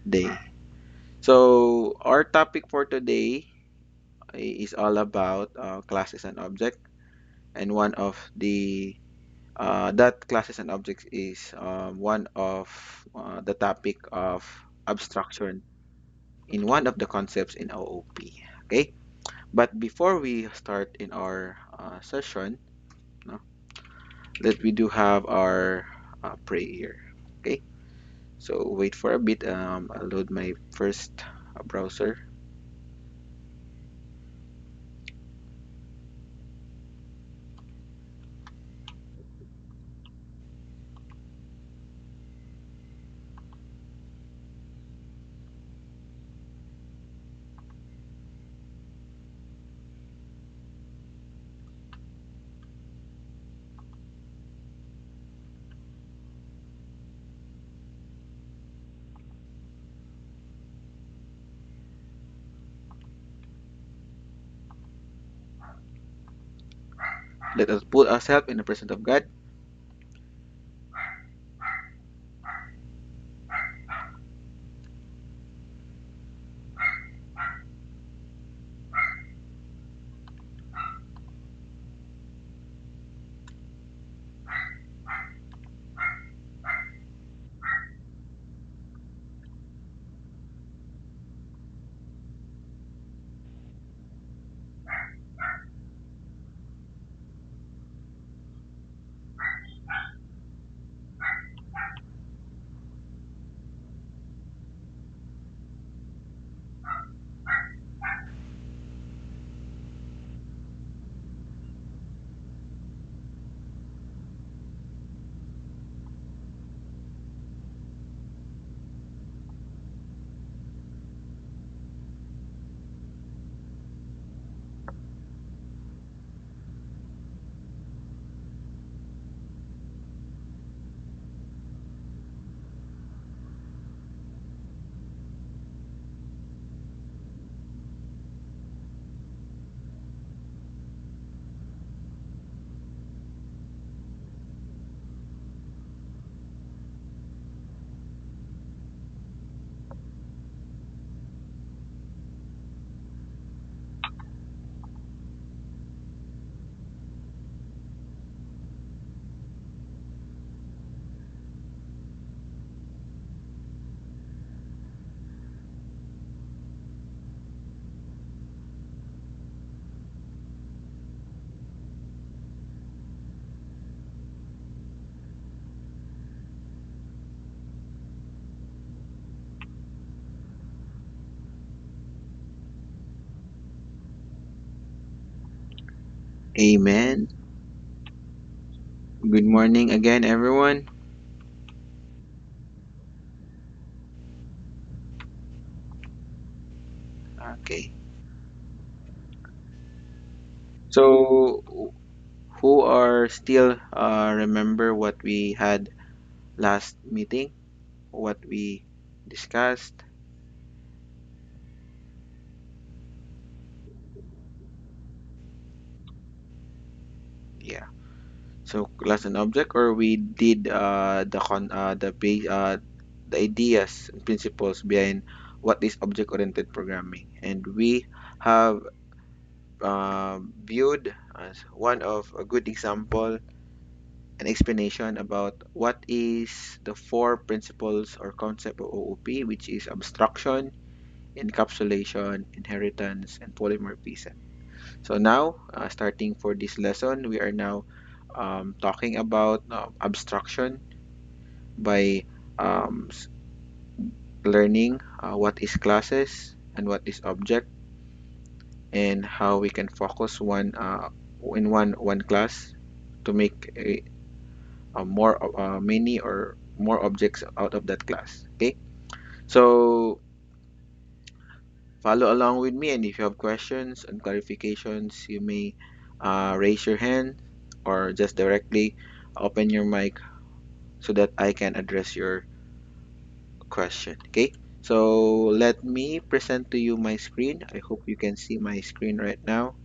day. So our topic for today is all about classes and objects, and one of the that classes and objects is one of the topic of abstraction in one of the concepts in OOP. Okay, but before we start in our session, no, let we do have our prayer. Okay, so wait for a bit. I'll load my first browser. Let us put ourselves in the presence of God. Amen. Good morning again, everyone. Okay. So, who are still remember what we had last meeting? What we discussed? Yeah. So, class and object, or we did the ideas and principles behind what is object-oriented programming, and we have viewed as one of a good example an explanation about what is the four principles or concept of OOP, which is abstraction, encapsulation, inheritance, and polymorphism. So now, starting for this lesson, we are now talking about abstraction by learning what is classes and what is object, and how we can focus one in one class to make a more many or more objects out of that class. Okay, so follow along with me, and if you have questions and clarifications, you may raise your hand or just directly open your mic so that I can address your question. Okay, so let me present to you my screen. I hope you can see my screen right now.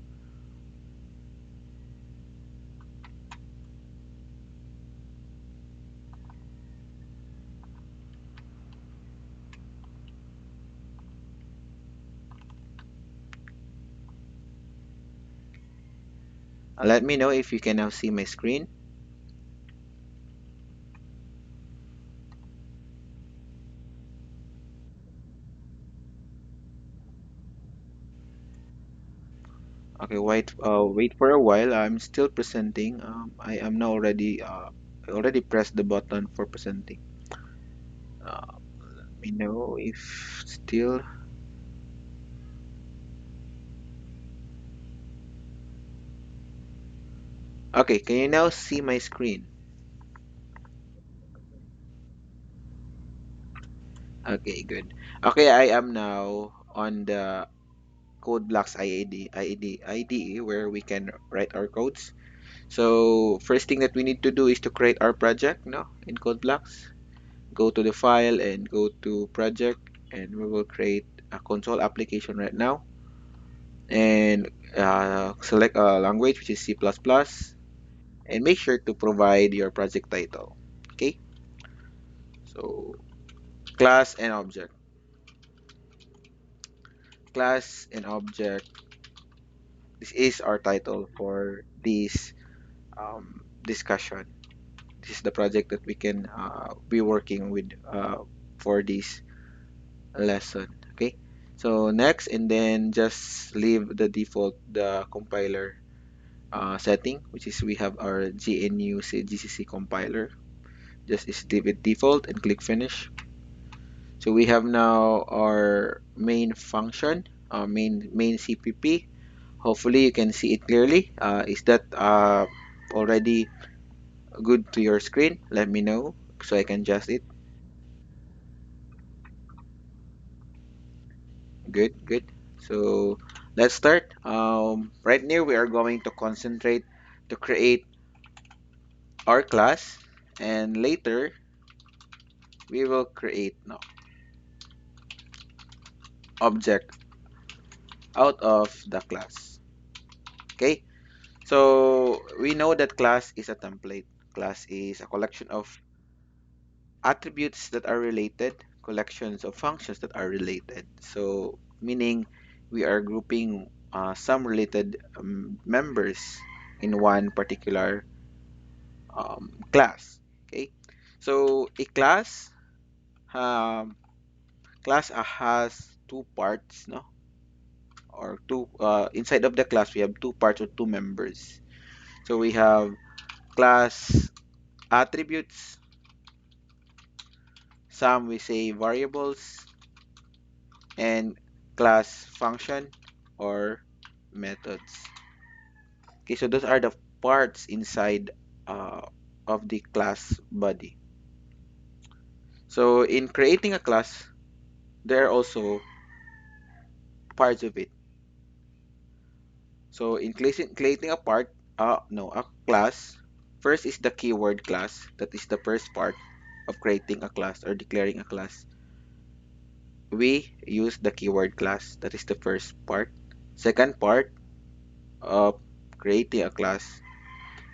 Let me know if you can now see my screen. Okay, wait for a while. I'm still presenting. I am now already I already pressed the button for presenting. Let me know if still. Okay, can you now see my screen? Okay, good. Okay, I am now on the Code Blocks IDE where we can write our codes. So first thing that we need to do is to create our project, no, in Code Blocks. Go to the file and go to project, and we will create a console application right now. And select a language which is C++, and make sure to provide your project title. Okay, so class and object. Class and object. This is our title for this discussion. This is the project that we can be working with for this lesson. Okay, so next, and then just leave the default, the compiler setting, which is we have our GNU GCC compiler. Just is leave it default and click finish. So we have now our main function, main CPP. Hopefully you can see it clearly. Is that already good to your screen? Let me know so I can adjust it. Good, good. So let's start. Right now we are going to concentrate to create our class, and later we will create no object out of the class. Okay. So we know that class is a template. Class is a collection of attributes that are related, collections of functions that are related. So meaning we are grouping some related members in one particular class. Okay, so a um, class has two parts, no, or two inside of the class we have two parts or two members. So we have class attributes, some we say variables, and class function or methods. Okay, so those are the parts inside uh, of the class body. So in creating a class, there are also parts of it. So in creating a no, a class, first is the keyword class. That is the first part of creating a class or declaring a class. We use the keyword class. That is the first part. Second part of creating a class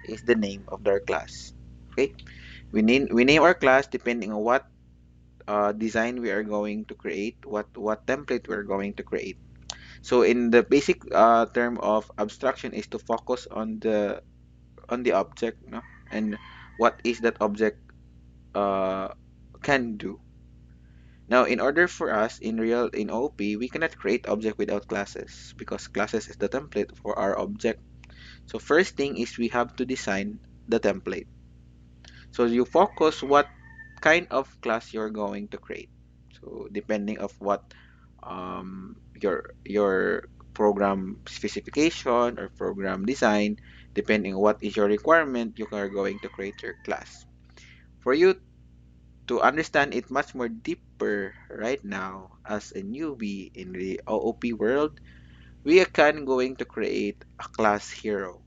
is the name of their class. Okay, we name our class depending on what design we are going to create, what template we are going to create. So in the basic term of abstraction is to focus on the object, no? And what is that object uh, can do. Now, in order for us in OOP, we cannot create object without classes because classes is the template for our object. So first thing is we have to design the template. So you focus what kind of class you're going to create. So depending of what your program specification or program design, depending on what is your requirement, you are going to create your class. For you to understand it much more deeper right now as a newbie in the OOP world, we can going to create a class hero.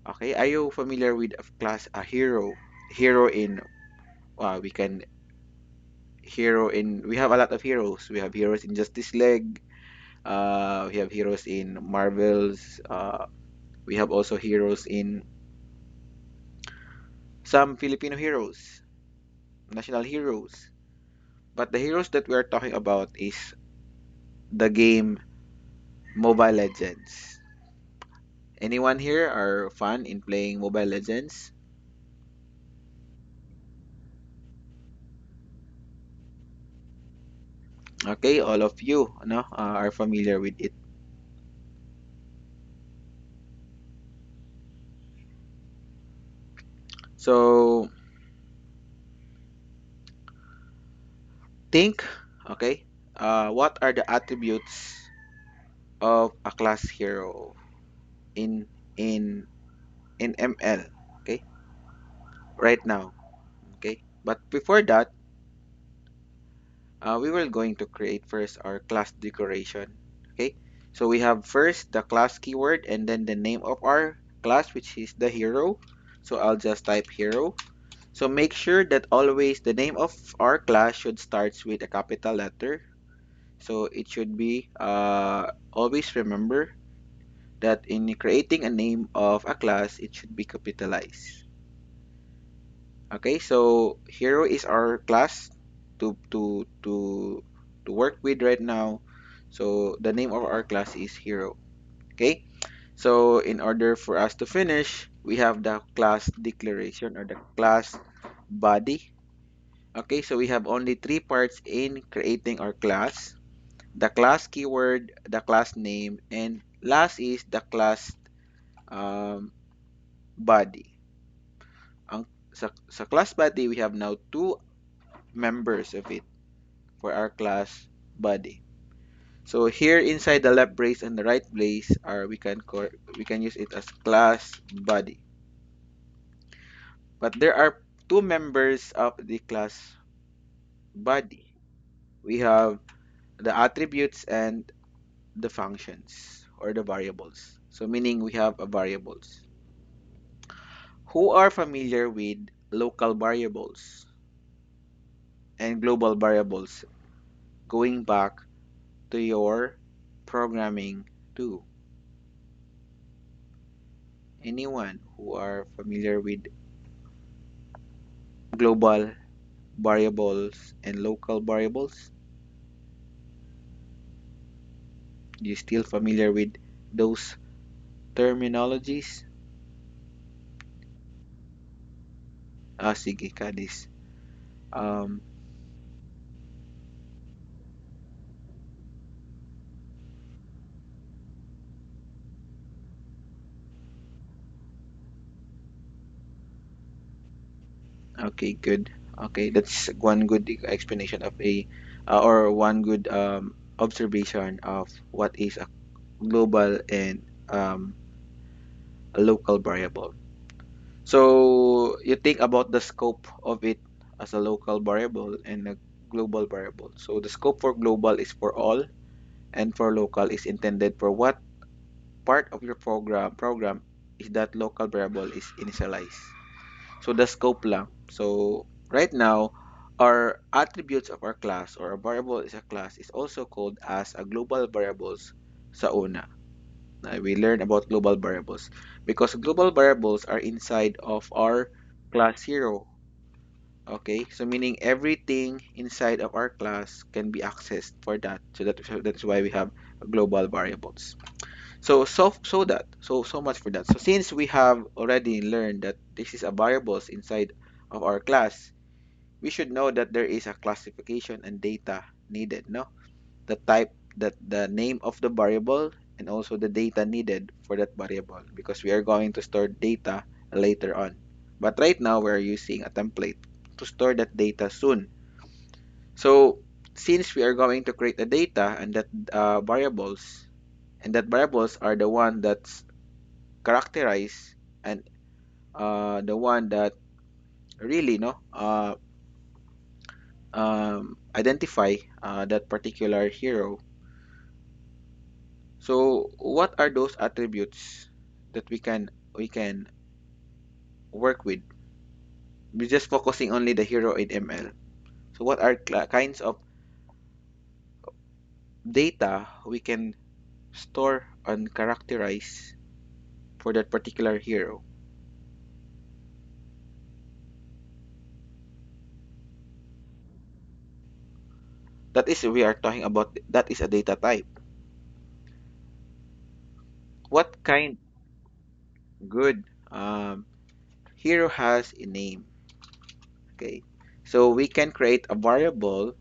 Okay, are you familiar with a class a hero? Hero in we can hero in we have a lot of heroes. We have heroes in Justice League. We have heroes in Marvels. We have also heroes in some Filipino heroes, national heroes. But the heroes that we are talking about is the game Mobile Legends. Anyone here are fun in playing Mobile Legends? Okay, all of you, no, are familiar with it. So think, okay, what are the attributes of a class hero in in in ML? Okay, right now. Okay, but before that, we were going to create first our class decoration. Okay, so we have first the class keyword and then the name of our class, which is the hero. So I'll just type hero. So make sure that always the name of our class should starts with a capital letter. So it should be always remember that in creating a name of a class, it should be capitalized. Okay, so hero is our class to to to to work with right now. So the name of our class is hero. Okay, so in order for us to finish, we have the class declaration or the class body. Okay, so we have only three parts in creating our class: the class keyword, the class name, and last is the class um, body. Sa class body, we have now two members of it for our class body. So here inside the left brace and the right brace are we can use it as class body. But there are two members of the class body. We have the attributes and the functions or the variables. So meaning we have a variables. Who are familiar with local variables and global variables going back to your programming too? Anyone who are familiar with global variables and local variables? You still familiar with those terminologies? Sige, Kadis. Um, okay, good. Okay, that's one good explanation of a or one good observation of what is a global and a local variable. So you think about the scope of it as a local variable and a global variable. So the scope for global is for all, and for local is intended for what part of your program is that local variable is initialized. So the scope lang. So right now, our attributes of our class or a variable is a class is also called as a global variables sa una. We learn about global variables because global variables are inside of our class hero. Okay, so meaning everything inside of our class can be accessed for that. That's why we have global variables. So much for that. So since we have already learned that this is a variables inside of our class, we should know that there is a classification and data needed, no? The type that the name of the variable and also the data needed for that variable because we are going to store data later on. But right now we're using a template to store that data soon. So since we are going to create a data and that variables and that variables are the one that's characterize and the one that really no identify that particular hero. So what are those attributes that we can work with? We're just focusing only the hero in ML. So what are kinds of data we can store and characterize for that particular hero? That is we are talking about that is a data type. What kind? Good. Hero has a name. Okay. So we can create a variable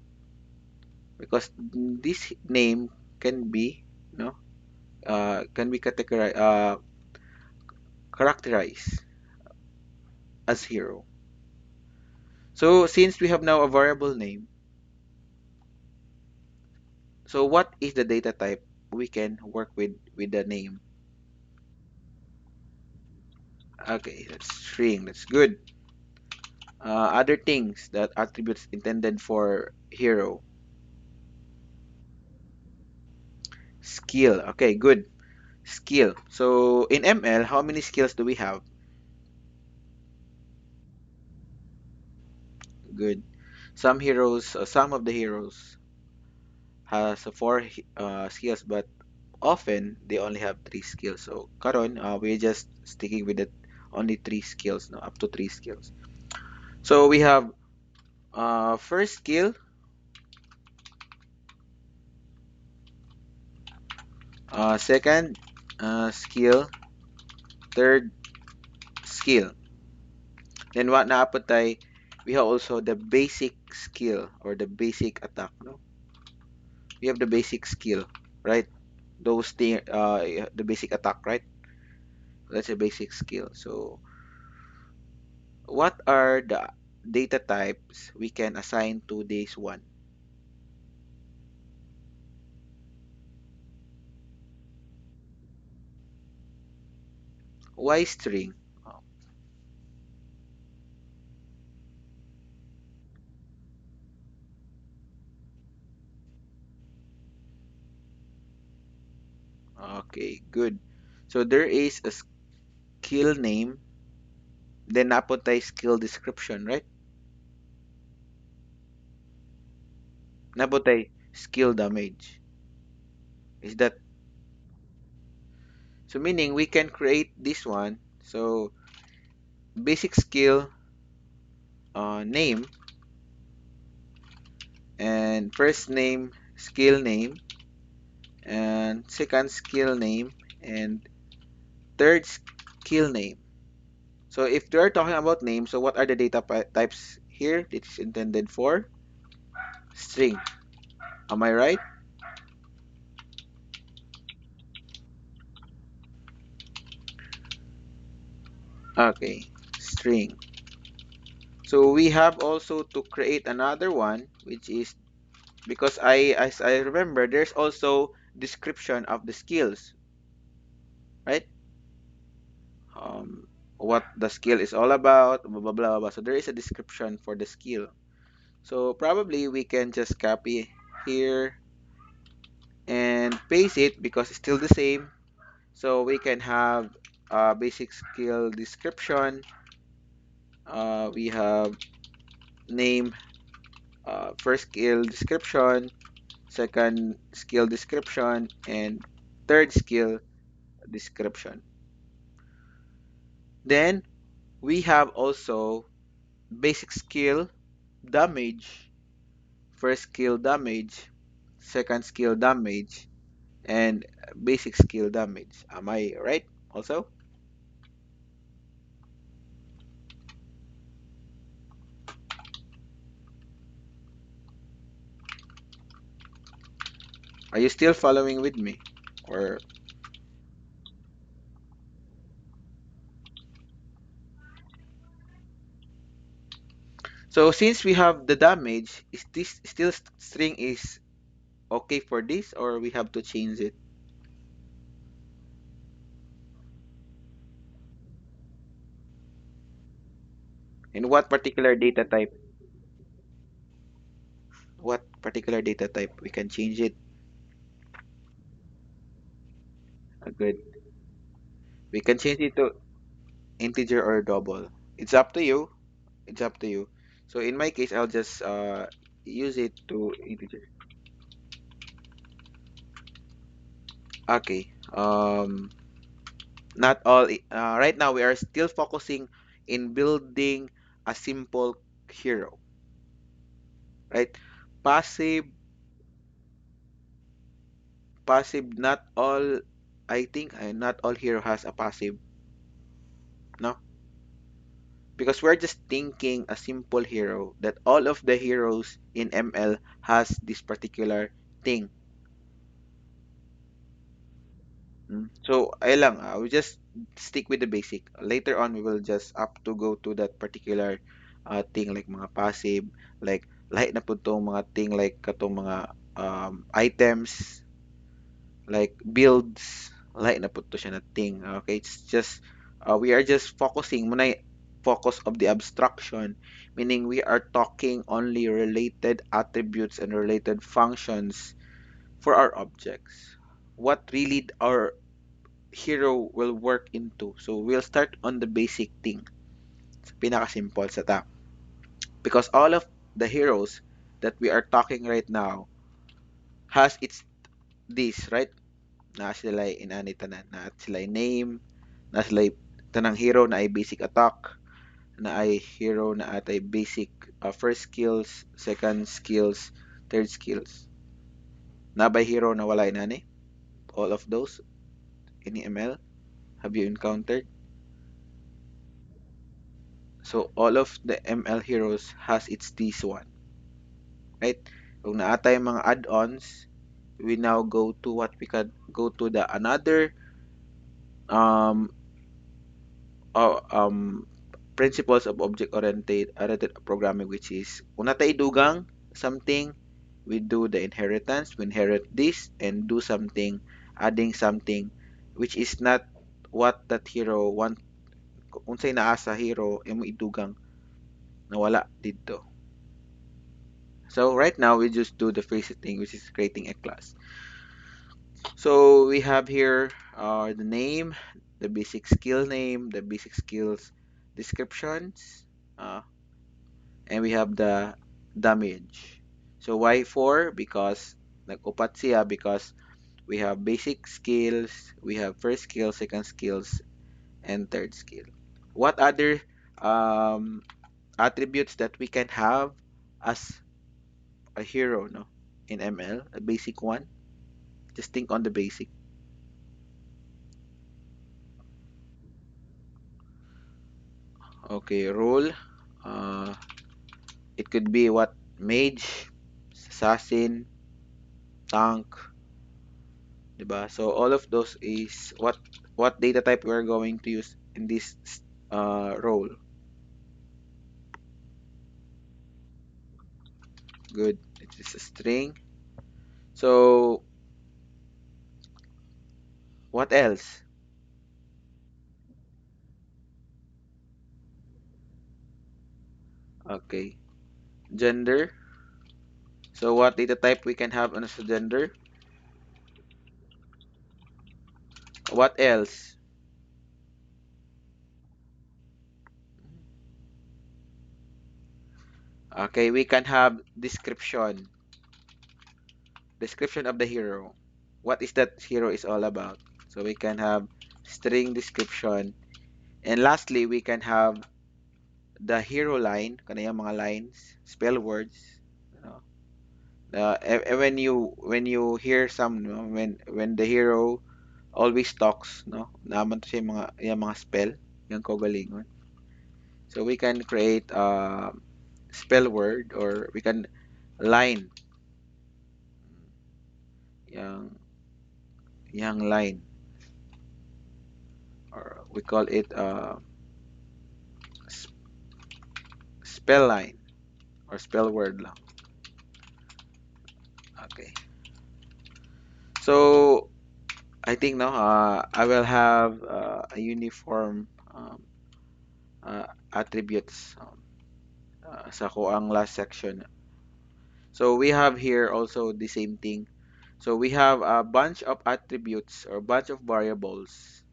because this name can be, can be categorized, characterized as hero. So since we have now a variable name, so what is the data type we can work with the name? Okay, that's string. That's good. Other things that attributes intended for hero. Skill. Okay, good. Skill. So in ML, how many skills do we have? Good. Some of the heroes has four skills, but often they only have three skills. So karon, we're just sticking with it, only three skills, no, up to three skills. So we have first skill, second skill, third skill. Then what naapatay, we have also the basic skill or the basic attack. No, we have the basic skill, right? Those thing, the basic attack, right? That's a basic skill. So what are the data types we can assign to this one? Why string? Oh, okay, good. So there is a skill name, then napotay skill description, right? Napotay skill damage. Is that so? Meaning we can create this one. So basic skill name and first name skill name and second skill name and third skill name. So if they are talking about names, so what are the data types here? It is intended for string. Am I right? Okay, string. So we have also to create another one, which is because as I remember, there's also description of the skills, right? What the skill is all about, blah, blah, blah, blah. So there is a description for the skill. So probably we can just copy here and paste it because it's still the same. So we can have basic skill description. We have name, first skill description, second skill description, and third skill description. Then we have also basic skill damage, first skill damage, second skill damage, and basic skill damage. Am I right? Also, are you still following with me? Or so since we have the damage, is this still string is okay for this, or we have to change it? In what particular data type? What particular data type we can change it? Good. We can change it to integer or double. It's up to you. It's up to you. So in my case, I'll just use it to integer. Okay. Not all. Right now, we are still focusing in building a simple hero, right? Passive, passive. Not all. I think not all hero has a passive. no? Because we're just thinking a simple hero that all of the heroes in ML has this particular thing. So, ay lang, we just stick with the basic. Later on, we will just up to go to that particular thing like mga passive, like lahi na po tong mga thing like katong mga items, like builds, lahi na po to siya na thing. Okay, it's just we are just focusing muna focus of the abstraction, meaning we are talking only related attributes and related functions for our objects. What really our hero will work into. So we'll start on the basic thing. Sa pinaka-simple sa ta. Because all of the heroes that we are talking right now has its this, right? Na sila inani tanan, na sila name, na sila tanang hero na ay basic attack, na ay hero na atay basic first skills, second skills, third skills. Na by hero na wala inani? All of those in ML have you encountered? So all of the ML heroes has its this one, right? Kung naatay mga add-ons, we now go to what we can go to the another um principles of object oriented programming, which is kung natay dugang something, we do the inheritance, we inherit this and do something, adding something which is not what that hero want. Unsay naa sa hero imo idugang nawala dito. So right now we just do the first thing, which is creating a class. So we have here the name, the basic skill name, the basic skills descriptions, uh, and we have the damage. So why 4? Because nag-upat siya because we have basic skills, we have first skill, second skills, and third skill. What other um, attributes that we can have as a hero, no, in ML? A basic one. Just think on the basic. Okay, role. Uh, it could be what mage, assassin, tank, diba? So all of those is what data type we're going to use in this role. Good. It is a string. So what else? Okay, gender. So what data type we can have on a gender? What else? Okay, we can have description of the hero. What is that hero is all about? So we can have string description. And lastly, we can have the hero line, kanayang mga lines, spell words. You know, when you hear some, no, when the hero always talks, no, naman to siya yung mga spell, yung kaugalingon. So we can create spell word or we can line yung line or we call it spell line or spell word lang. Okay. So I think no, I will have a uniform attributes sa ko ang last section. So we have here also the same thing. So we have a bunch of attributes or bunch of variables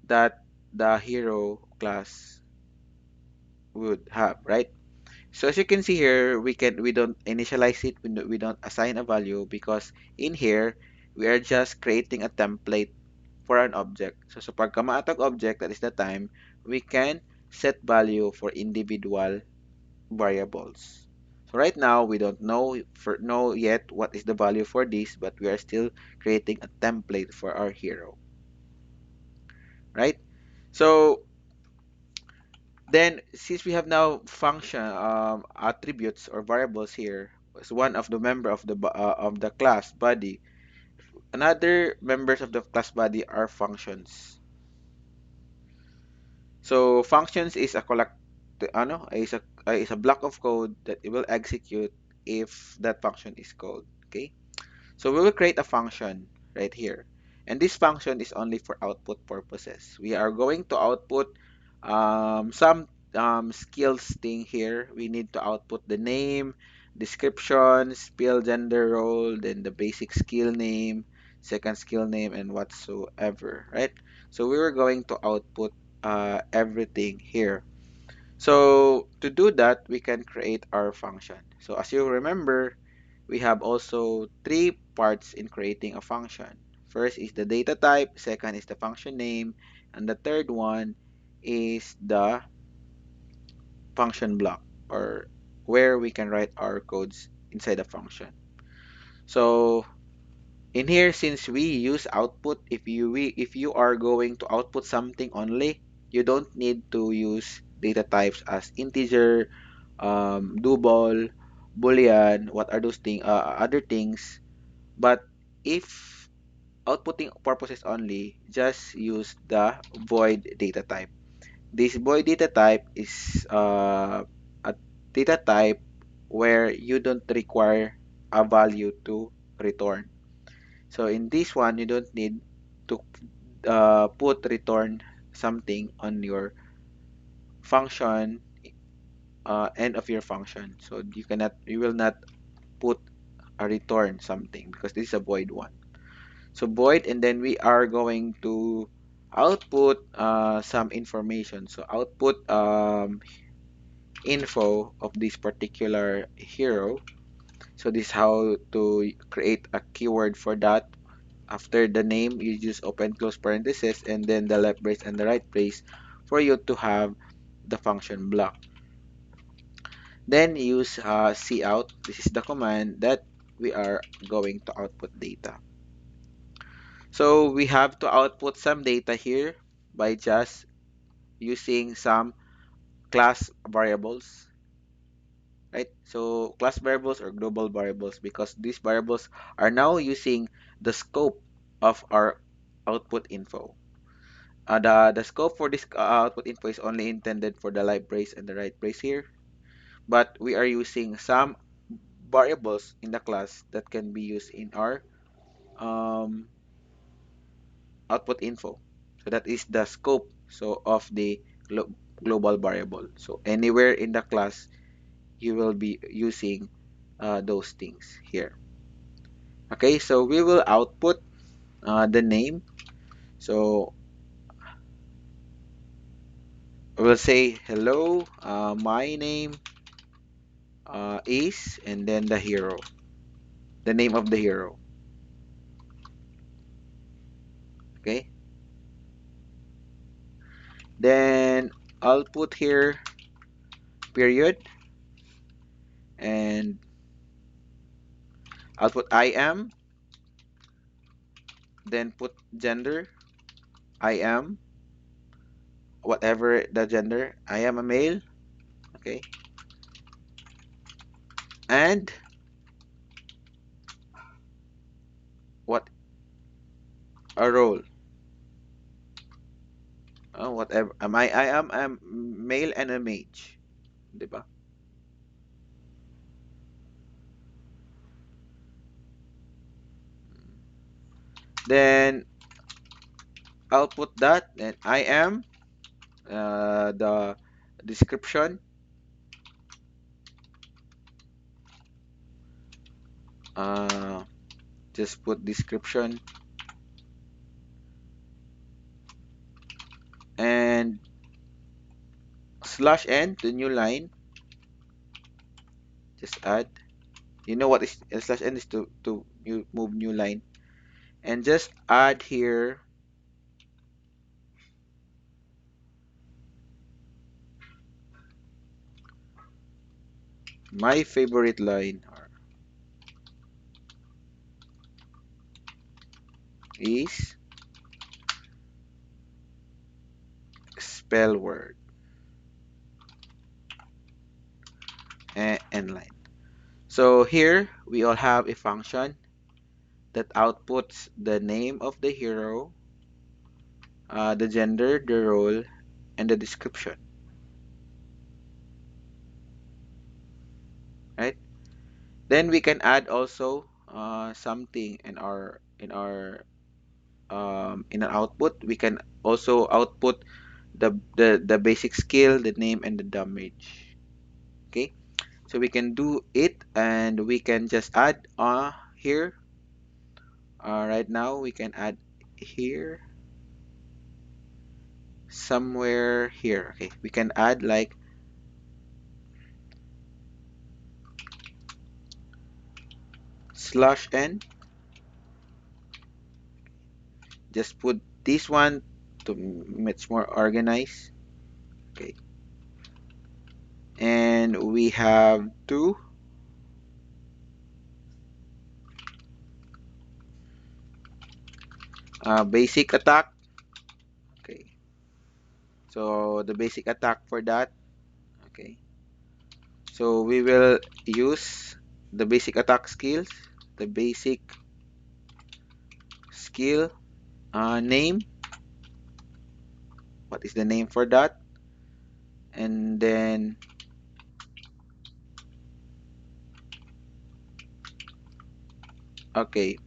that the hero class would have, right? So as you can see here, we don't initialize it, we don't assign a value because in here we are just creating a template for an object. So sa pagkamaatag object, that is the time, we can set value for individual variables. So right now we don't know yet what is the value for this, but we are still creating a template for our hero, right? So Then, since we have now function attributes or variables here, as one of the member of the class body, another members of the class body are functions. So functions is a collect ano is a block of code that it will execute if that function is called. Okay. So we will create a function right here. And this function is only for output purposes. We are going to output some skills thing here. We need to output the name, description, spell, gender, role, then the basic skill name, second skill name, and whatsoever, right? So we were going to output everything here. So to do that, we can create our function. So as you remember, we have also three parts in creating a function. First is the data type, second is the function name, and the third one is the function block, or where we can write our codes inside the function. So in here, since we use output, if you are going to output something only, you don't need to use data types as integer, double, boolean, what are those things, other things. But if outputting purposes only, just use the void data type. This void data type is a data type where you don't require a value to return. So in this one, you don't need to put return something on your function, end of your function. So you will not put a return something because this is a void one. So void, and then we are going to output some information. So output info of this particular hero. So this is how to create a keyword for that. After the name, you use open close parenthesis and then the left brace and the right brace for you to have the function block. Then use cout. This is the command that we are going to output data. So we have to output some data here by just using some class variables, right? So class variables or global variables, because these variables are now using the scope of our output info. The scope for this output info is only intended for the left brace and the right brace here, but we are using some variables in the class that can be used in our um, output info. So that is the scope of the global variable. So anywhere in the class, you will be using those things here. Okay, so we will output the name. So we'll say hello, my name is, and then the hero, the name of the hero. Okay, then I'll put here period, and I'll put I am, then put gender, I am, whatever the gender, I am a male. Okay, and what a role, whatever am I am a male and a mage, diba? Then I'll put that, and I am the description, uh, just put description, and slash n to new line, just add, you know what is slash n is to move new line, and just add here my favorite line is spell word. end line. So here we all have a function that outputs the name of the hero, the gender, the role, and the description, right? Then we can add also something in an output. We can also output the basic skill, the name, and the damage. Okay, so we can do it, and we can just add here. Right now we can add here, somewhere here. Okay, we can add like /n. Just put this one to much more organized. Okay, and we have two basic attack. Okay, so the basic attack for that. Okay, so we will use the basic attack skills, the basic skill name. What is the name for that? And then, okay,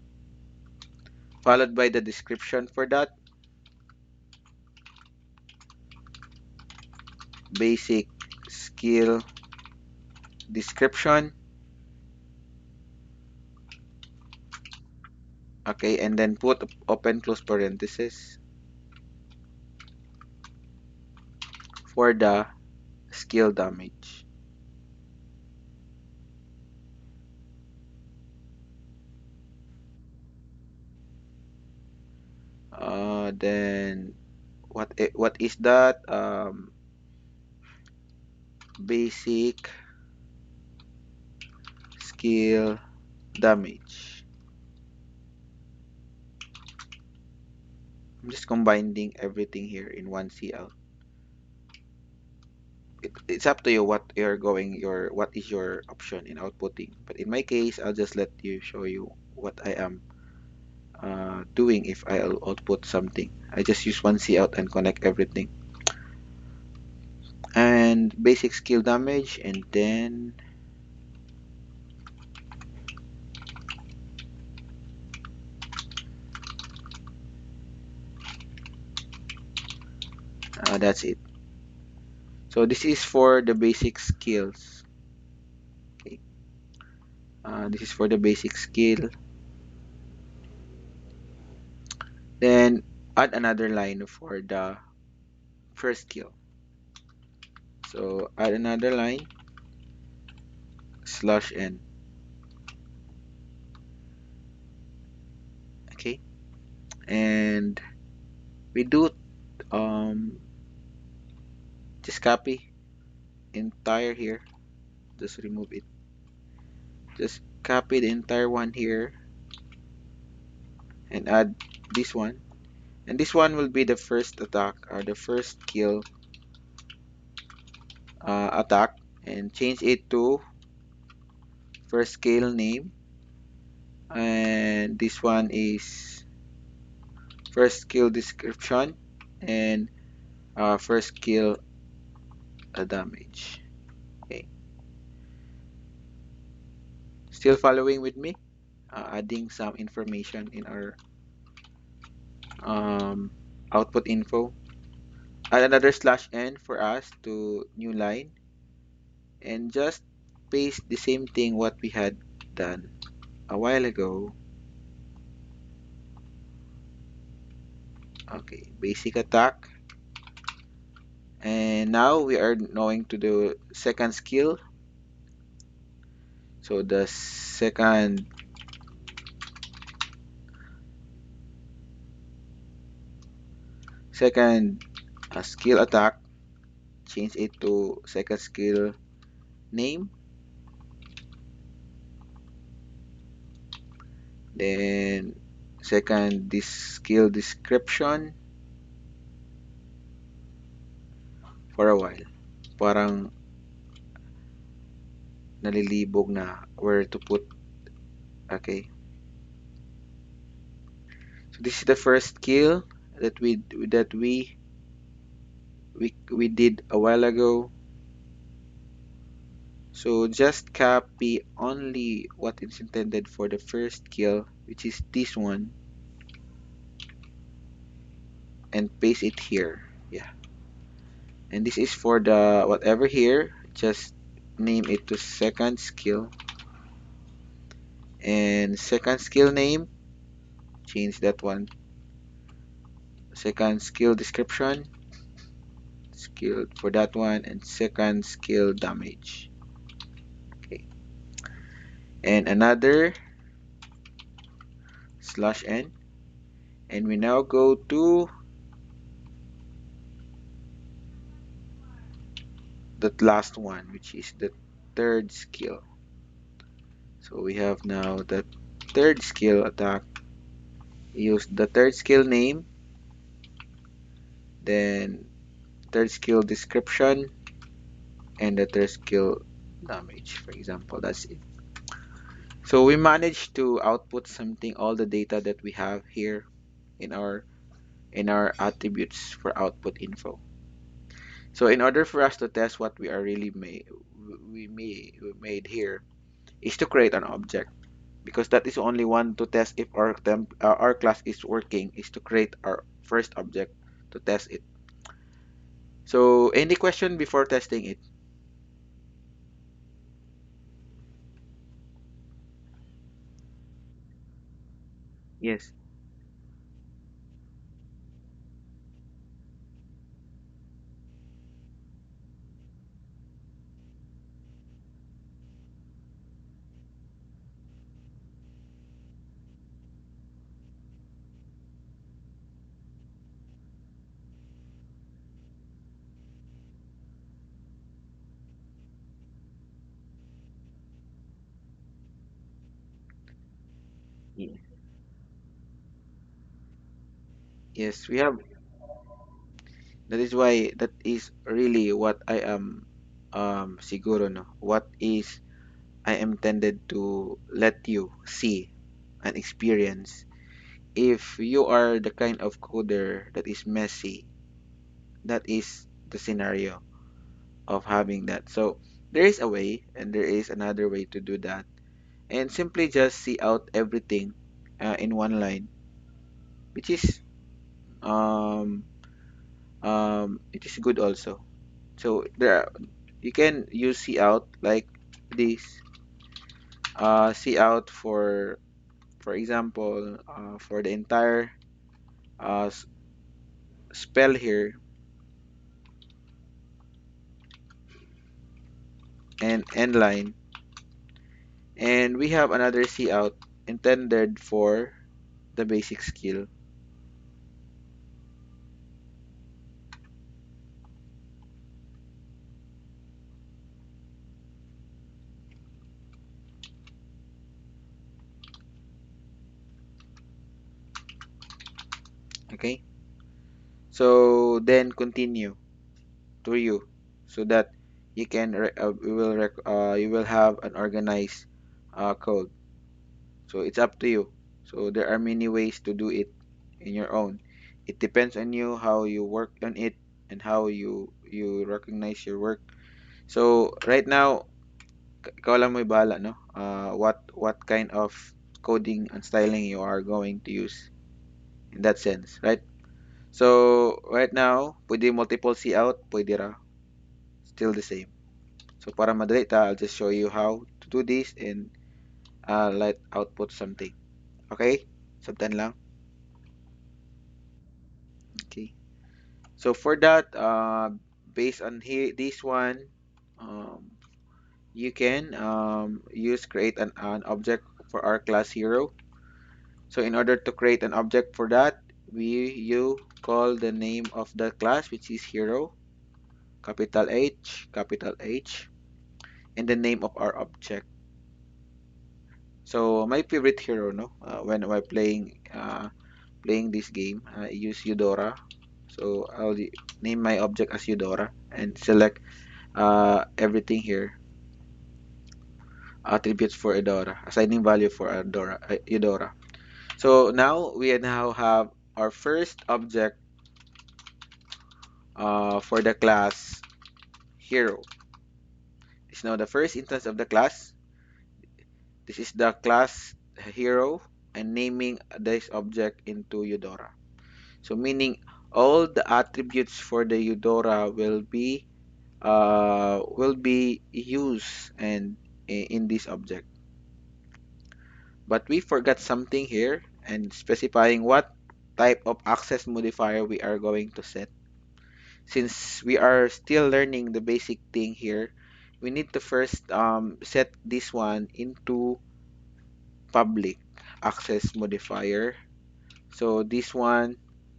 followed by the description for that, basic skill description. Okay, and then put open close parenthesis for the skill damage. Then what is that? Basic skill damage. I'm just combining everything here in one CL. It's up to you what what is your option in outputting. But in my case, I'll just let you show you what I am doing if I'll output something. I just use one C out and connect everything. And basic skill damage, and then that's it. So this is for the basic skills. Okay, this is for the basic skill. Then add another line for the first skill. So add another line /n. Okay, and we do just copy entire here. Just remove it. Just copy the entire one here and add this one. And this one will be the first attack or the first skill attack, and change it to first skill name, and this one is first skill description, and first skill damage. Okay, still following with me? Adding some information in our um, output info. Add another /n for us to new line, and just paste the same thing what we had done a while ago. Okay, basic attack. And now we are going to the second skill. So the second skill attack, change it to second skill name. Then second this skill description for a while. Parang nalilibog na where to put. Okay, so this is the first skill that we did a while ago. So just copy only what is intended for the first skill, which is this one, and paste it here. Yeah, and this is for the whatever here. Just name it to second skill, and second skill name, change that one. Second skill description, skill for that one, and second skill damage. Okay, and another slash n, and we now go to the last one, which is the third skill. So we have now the third skill attack. Use the third skill name, then third skill description, and the third skill damage. For example, that's it. So we managed to output something, all the data that we have here in our attributes for output info. So in order for us to test what we made here is to create an object, because that is only one to test if our class is working, is to create our first object to test it. So any question before testing it? Yes. Ye- Yes, we have. That is why that is really what I am siguro no. What is I am intended to let you see and experience. If you are the kind of coder that is messy, that is the scenario of having that. So there is a way, and there is another way to do that, and simply just see out everything in one line, which is um, it is good also. So you can use see out like this. See out for example, for the entire uh, s- spell here, and end line, and we have another see out intended for the basic skill. Okay, so then continue to you, so that you will have an organized code. So it's up to you. So there are many ways to do it in your own. It depends on you how you work on it, and how you recognize your work. So right now, ikaw lang may bahala, no? What kind of coding and styling you are going to use in that sense, right? So right now, pwede multiple C out, pwede ra. Still the same. So para madali ta, I'll just show you how to do this, and let output something. Okay? Sabtan lang. Okay. So for that, based on here this one, um, you can use create an object for our class hero. So in order to create an object for that, you call the name of the class, which is hero, capital H, and the name of our object. So my favorite hero, no, when we're playing this game, I use Eudora. So name my object as Eudora and select everything here. attributes for Eudora, assigning value for Eudora. So now we now have our first object for the class hero. This is now the first instance of the class. This is the class hero and naming this object into Eudora. So meaning all the attributes for the Eudora will be used and in this object. But we forgot something here and specifying what type of access modifier we are going to set. Since we are still learning the basic thing here, we need to first set this one into public access modifier. So this one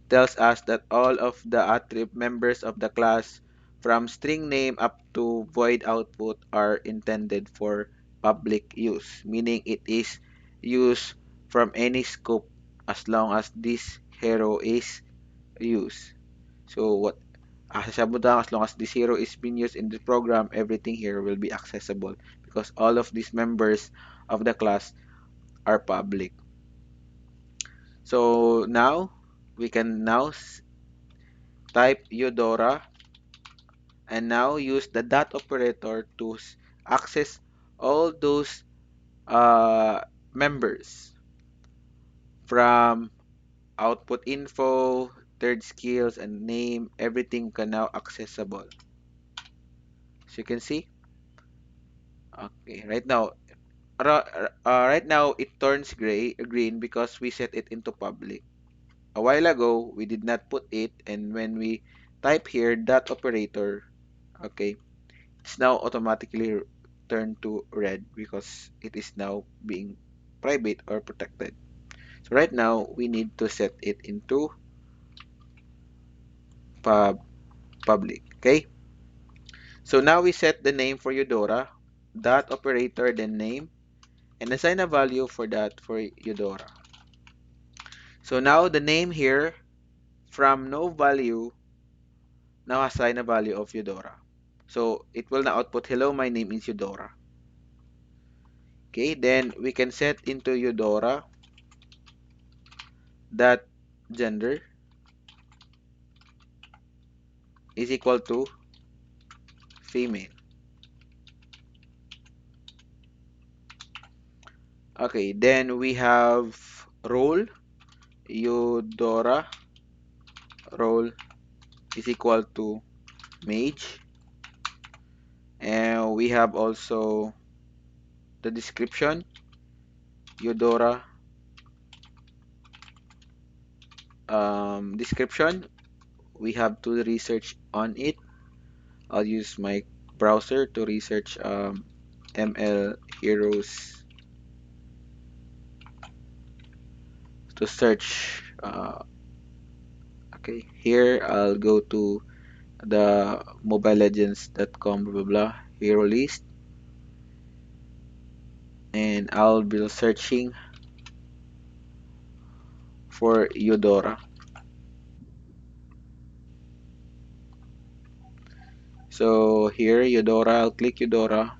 tells us that all of the attribute members of the class from string name up to void output are intended for public use, meaning it is used from any scope as long as this hero is used. So what sasabi down, as long as this hero is being used in the program, everything here will be accessible because all of these members of the class are public. So now we can now type Eudora and now use the dot operator to access all those members from output info, third skills, and name. Everything can now accessible. So you can see. Okay, right now it turns green because we set it into public. A while ago we did not put it, and when we type here dot operator, okay, it's now automatically turned to red because it is now being private or protected. So right now we need to set it into public. Okay. So now we set the name for Eudora, dot operator, then name, and assign a value for that for Eudora. So now the name here from no value now assign a value of Eudora. So it will now output hello, my name is Eudora. Okay, then we can set into Eudora that gender is equal to female. Okay, then we have role. Eudora role is equal to mage. And we have also the description. Eudora description. We have to research on it. I'll use my browser to research ML heroes to search. Okay, here I'll go to the mobilelegends.com blah blah blah hero list, and I'll be searching for Eudora. So here Eudora, I'll click Eudora.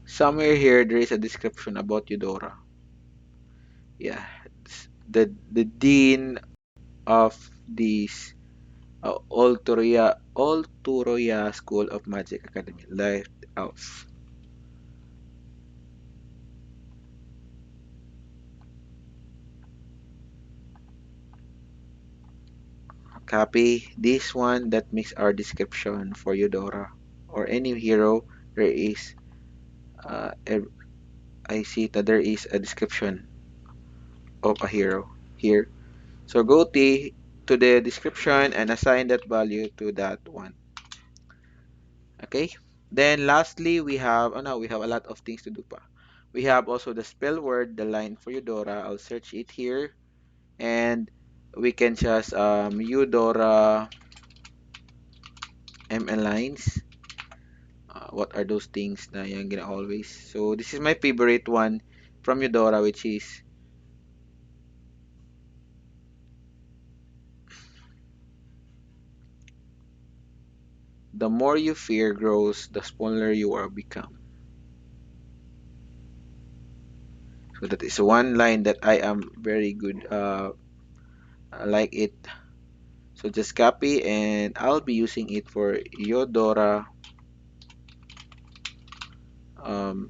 Somewhere here there is a description about Eudora. Yeah, the dean of this Olturoya School of Magic Academy left off. Copy this one that makes our description for Eudora or any hero. There is I see that there is a description of a hero here. So go to the description and assign that value to that one. Okay. Then lastly, we have, oh no, we have a lot of things to do pa. We have also the spell word, the line for Eudora. I'll search it here and we can just Eudora ML lines. What are those things na yung gina always? So this is my favorite one from Eudora, which is the more you fear grows, the smaller you are become. So that is one line that I am very good. I like it. So just copy, and I'll be using it for Yodora um,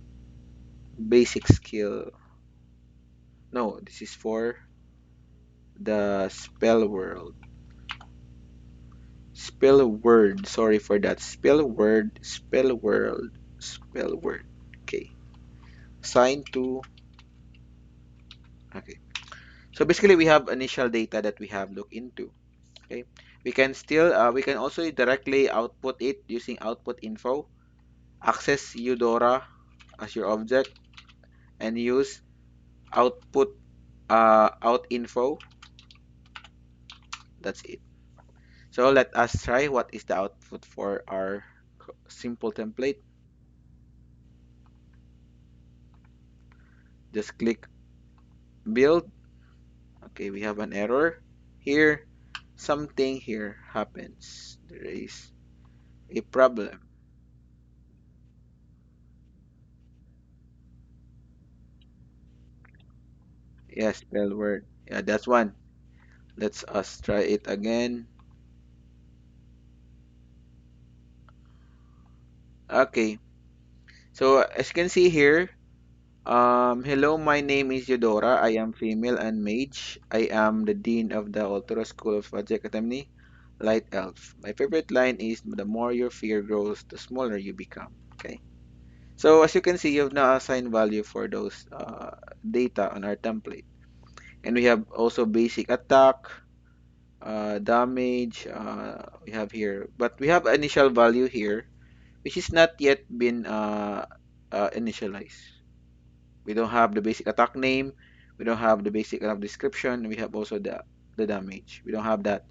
basic skill. No, this is for the spell world. Spell word. Sorry for that. Spell word. Spell world. Spell word. Okay. Sign to. Okay. So basically, we have initial data that we have looked into. Okay. We can also directly output it using output info. Access Eudora as your object and use output out info. That's it. So let us try what is the output for our simple template. Just click build. Okay, we have an error here. Something here happens. There is a problem. Yes, spell word. Yeah, that's one. Let's us try it again. Okay. So as you can see here, hello, my name is Eudora. I am female and mage. I am the dean of the Ultra School of Magic Academy, Light Elf. My favorite line is, the more your fear grows, the smaller you become. Okay. So as you can see, you have now assigned value for those data on our template. And we have also basic attack, damage, we have here. But we have initial value here, which is not yet been initialized. We don't have the basic attack name. We don't have the basic attack description. We have also the damage. We don't have that.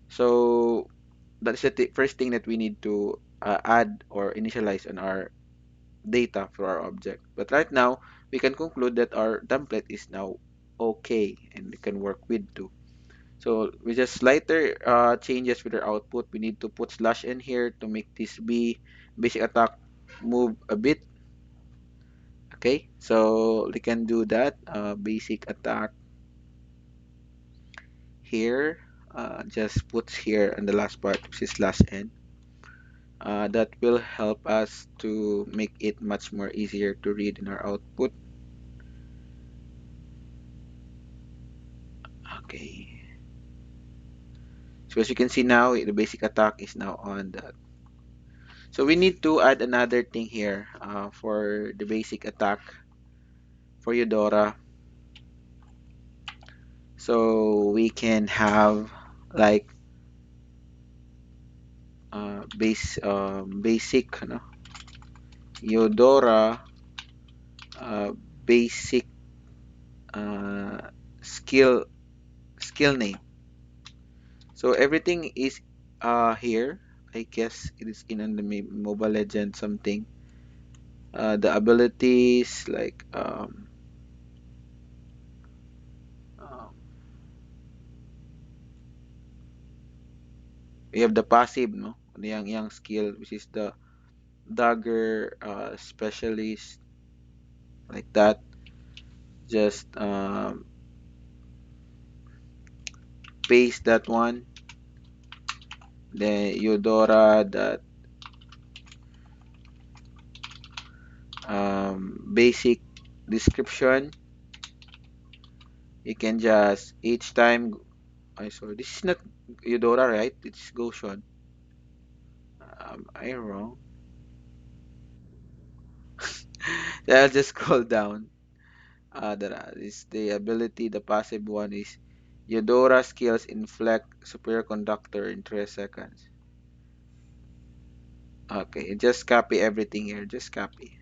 So that's the first thing that we need to add or initialize on our data for our object. But right now, we can conclude that our template is now okay and we can work with too. So with just slighter changes with our output, we need to put slash in here to make this be basic attack move a bit. Okay, so we can do that. Basic attack here. Just put here on the last part, which is slash n. That will help us to make it much more easier to read in our output. Okay. So as you can see now, the basic attack is now on that. So we need to add another thing here for the basic attack for Eudora. So we can have like basic no? Eudora uh, basic uh, skill name. So everything is here. I guess it is in the Mobile Legend something. The abilities like um, we have the passive, no, the young skill, which is the dagger specialist, like that. Just paste that one. Then Eudora that basic description. You can just each time. I saw this is not Eudora, right? It's Goshen. I wrong? I'll just scroll down. This the ability. The passive one is Eudora skills inflect superior conductor in 3 seconds. Okay, just copy everything here. Just copy.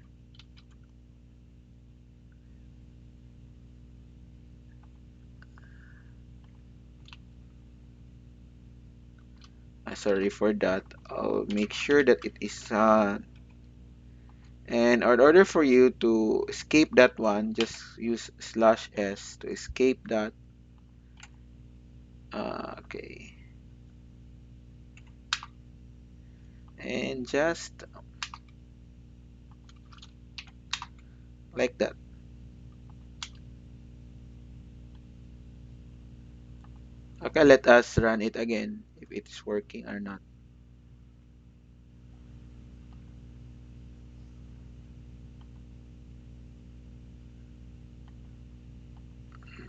Sorry for that. I'll make sure that it is and in order for you to escape that one, just use slash s to escape that. Okay. and just like that. Okay, let us run it again if it is working or not.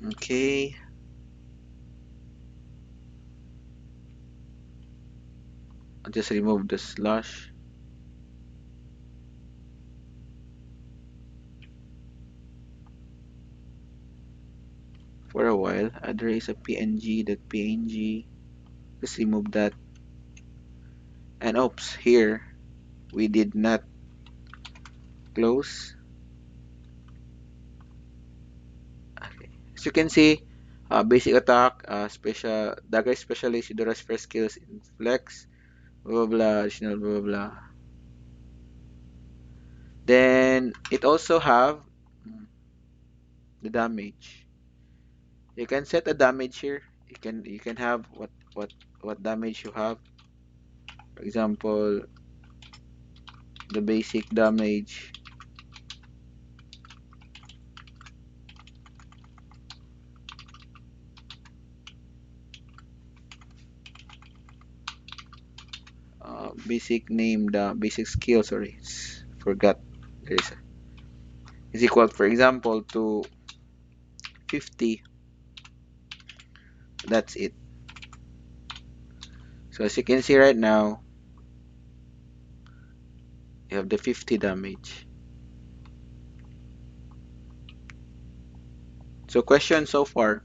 Okay, I'll just remove the slash for a while. There is a png. Just remove that. And oops, here we did not close. Okay. As you can see, basic attack, special dagger specialist, Eudora's first skills in flex, blah blah blah, additional blah blah blah. Then it also have the damage. You can set a damage here. You can have what damage you have. For example, the basic damage. Basic name, the basic skill. Sorry, forgot. There is equal, for example, to 50. That's it. So as you can see right now, you have the 50 damage. So question so far,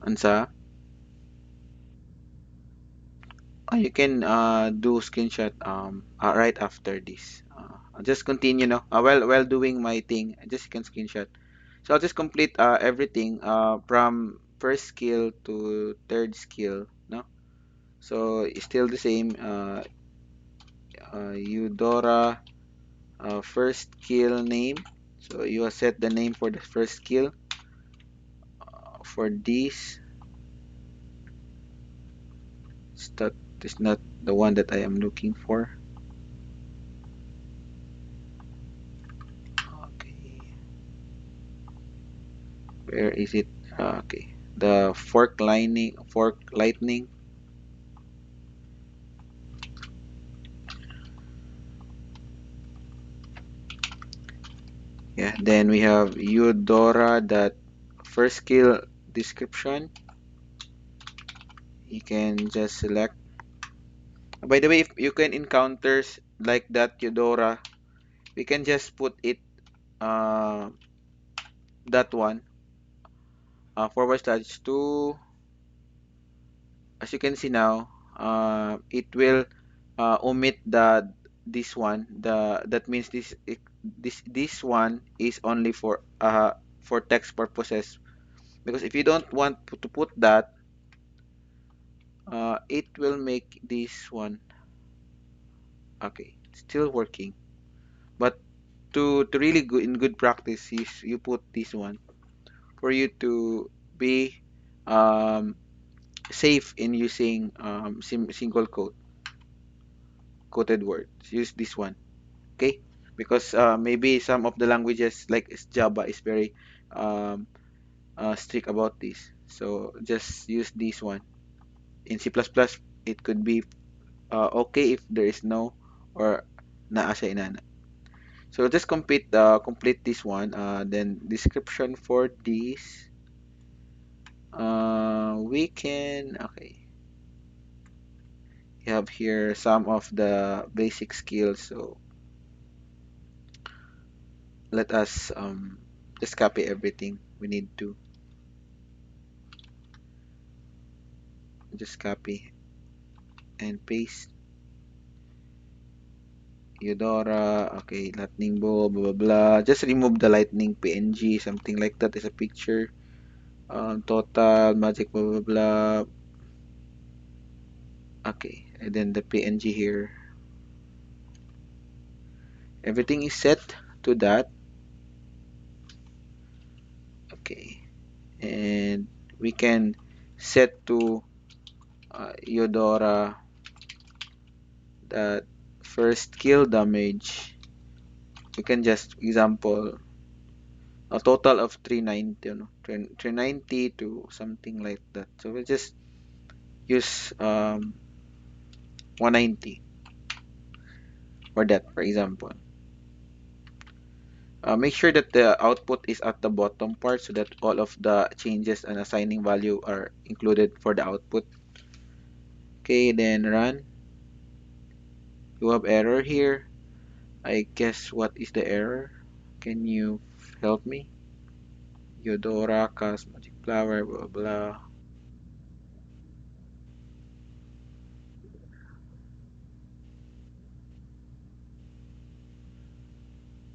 Ansa? You can do screenshot right after this. I'll just continue now. While doing my thing, I just can screenshot. So I'll just complete everything from first skill to third skill. No, so it's still the same. Eudora first skill name. So you will set the name for the first skill. For this, that is not the one that I am looking for. Okay, where is it? Okay, the fork lightning. Yeah, then we have Eudora that first skill description. You can just select. By the way, if you can encounters like that Eudora, we can just put it uh, that one forward slash to. As you can see now, it will omit the this one. That means this one is only for text purposes, because if you don't want to put that, it will make this one. Okay, still working, but to really good in good practice is you put this one for you to be um, safe in using single quoted words. Use this one, okay? Because maybe some of the languages like Java is very um, strict about this. So just use this one. In C++, it could be okay if there is no or naa siya inana. So just complete this one. Then description for this. We can okay. You have here some of the basic skills. So let us just copy everything we need to. Just copy and paste. Eudora, okay, lightning bolt, blah blah blah. Just remove the lightning PNG, something like that is a picture. Total magic, blah blah blah. Okay, and then the PNG here. Everything is set to that. Okay, and we can set to Eudora that first kill damage, we can just example a total of 390, 390 to something like that. So we'll just use 190 for that, for example. Make sure that the output is at the bottom part so that all of the changes and assigning value are included for the output. Okay, then run. You have error here. I guess what is the error? Can you help me? Eudora, cast magic flower, blah blah.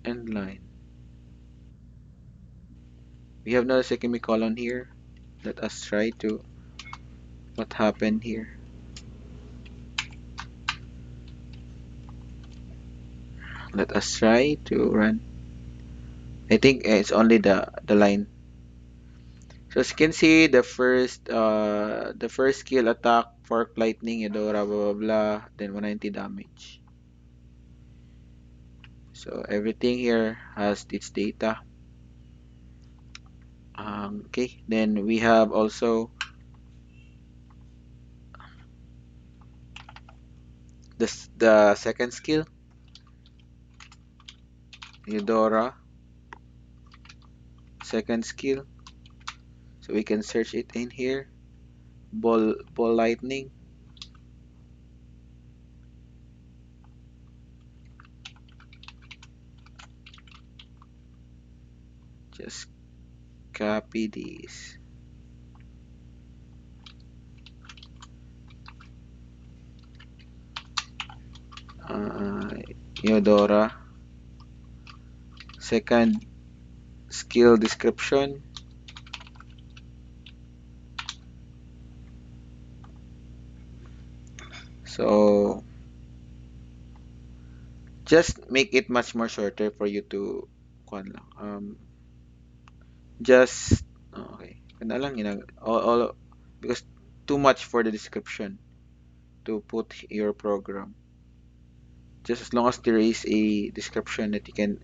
End line. We have not a semicolon here. Let us try to what happened here. Let us try to run. I think it's only the line. So as you can see, the first skill attack, fork lightning, Eudora, blah blah blah, then 190 damage. So everything here has its data. Okay, then we have also the second skill, Eudora, second skill. So we can search it in here. Ball lightning. Just copy these. Uh, Eudora, second skill description. So just make it much more shorter for you to kuwan lang. Just okay. Ano lang all because too much for the description to put your program. Just as long as there is a description that you can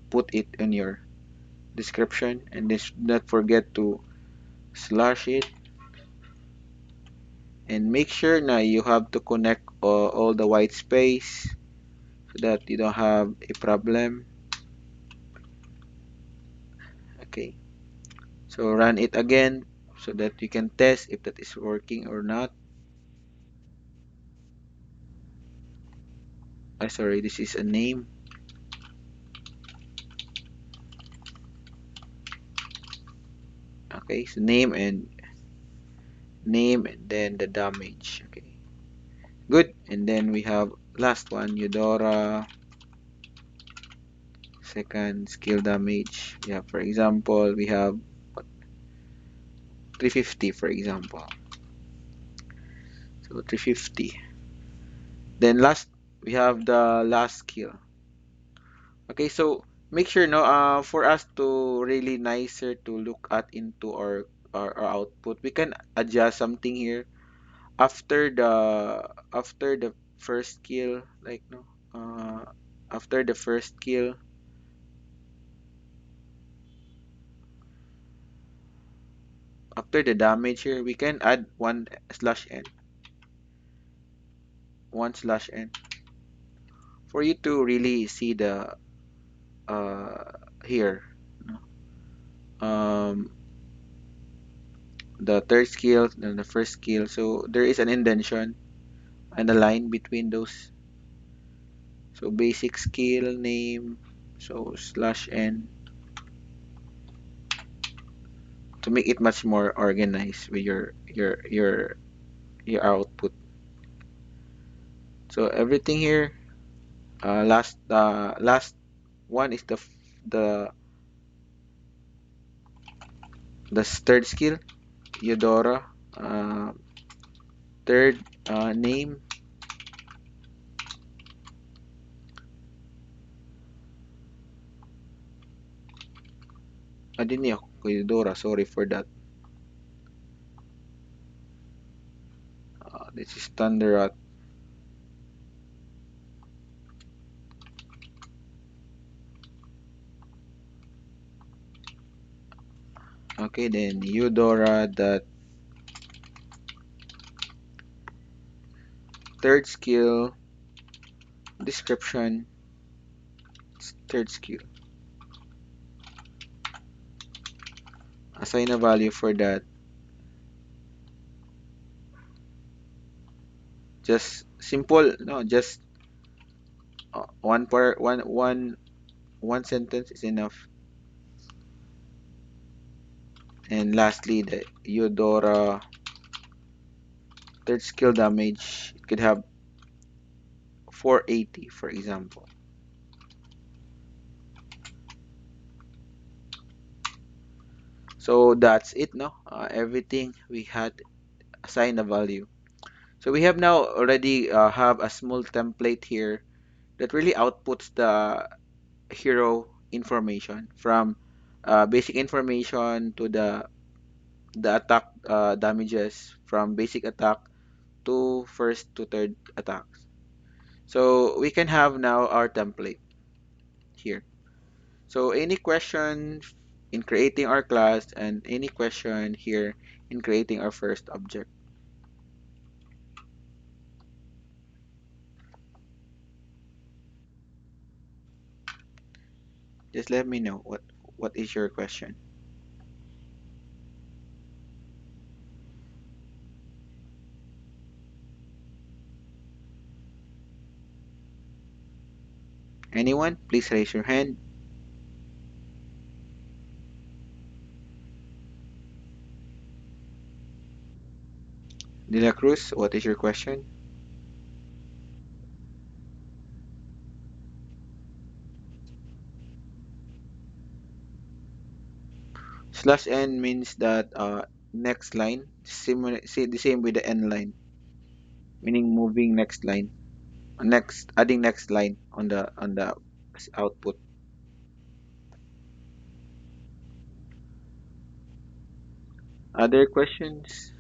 put it in your description, and this not forget to slash it, and make sure now you have to connect all the white space so that you don't have a problem. Okay, so run it again so that you can test if that is working or not. Sorry, this is a name. Okay, so name and then the damage. Okay, good. And then we have last one, Eudora, second skill damage. Yeah, for example, we have what, 350 for example. So 350. Then last we have the last skill. Okay, so make sure no for us to really nicer to look at into our output, we can adjust something here after the first skill, like no after the first skill, after the damage here, we can add one slash n for you to really see the uh here no? The third skill and the first skill, so there is an indentation and a line between those. So basic skill name, so slash n to make it much more organized with your output. So everything here, last one is the the third skill, Eudora. Uh, third name, din niya Eudora. Sorry for that. This is Thunderot. Okay, then Eudora dot third skill description. Third skill. Assign a value for that. Just simple, no, just one per one sentence is enough. And lastly, the Eudora third skill damage. It could have 480, for example. So that's it, no? Everything we had assigned a value. So we have now already have a small template here that really outputs the hero information from basic information to the attack damages from basic attack to first to third attacks. So we can have now our template here. So any question in creating our class and any question here in creating our first object. Just let me know what is your question. Anyone? Please raise your hand. De La Cruz, what is your question? Slash n means that next line, similar, say the same with the n line, meaning moving next line, next adding next line on the output. Other questions?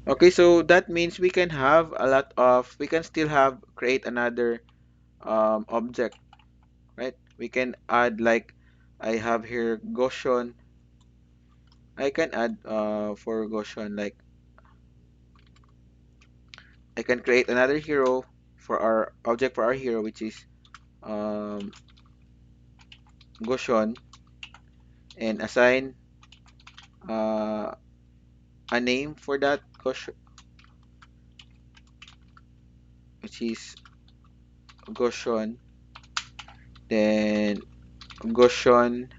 Okay, so that means we can have a lot of, we can still have create another object, right? We can add like I have here Goshen. I can add for Goshen like I can create another hero for our object for our hero, which is um, Goshen, and assign uh, a name for that Goshen, which is Goshen. Then Goshen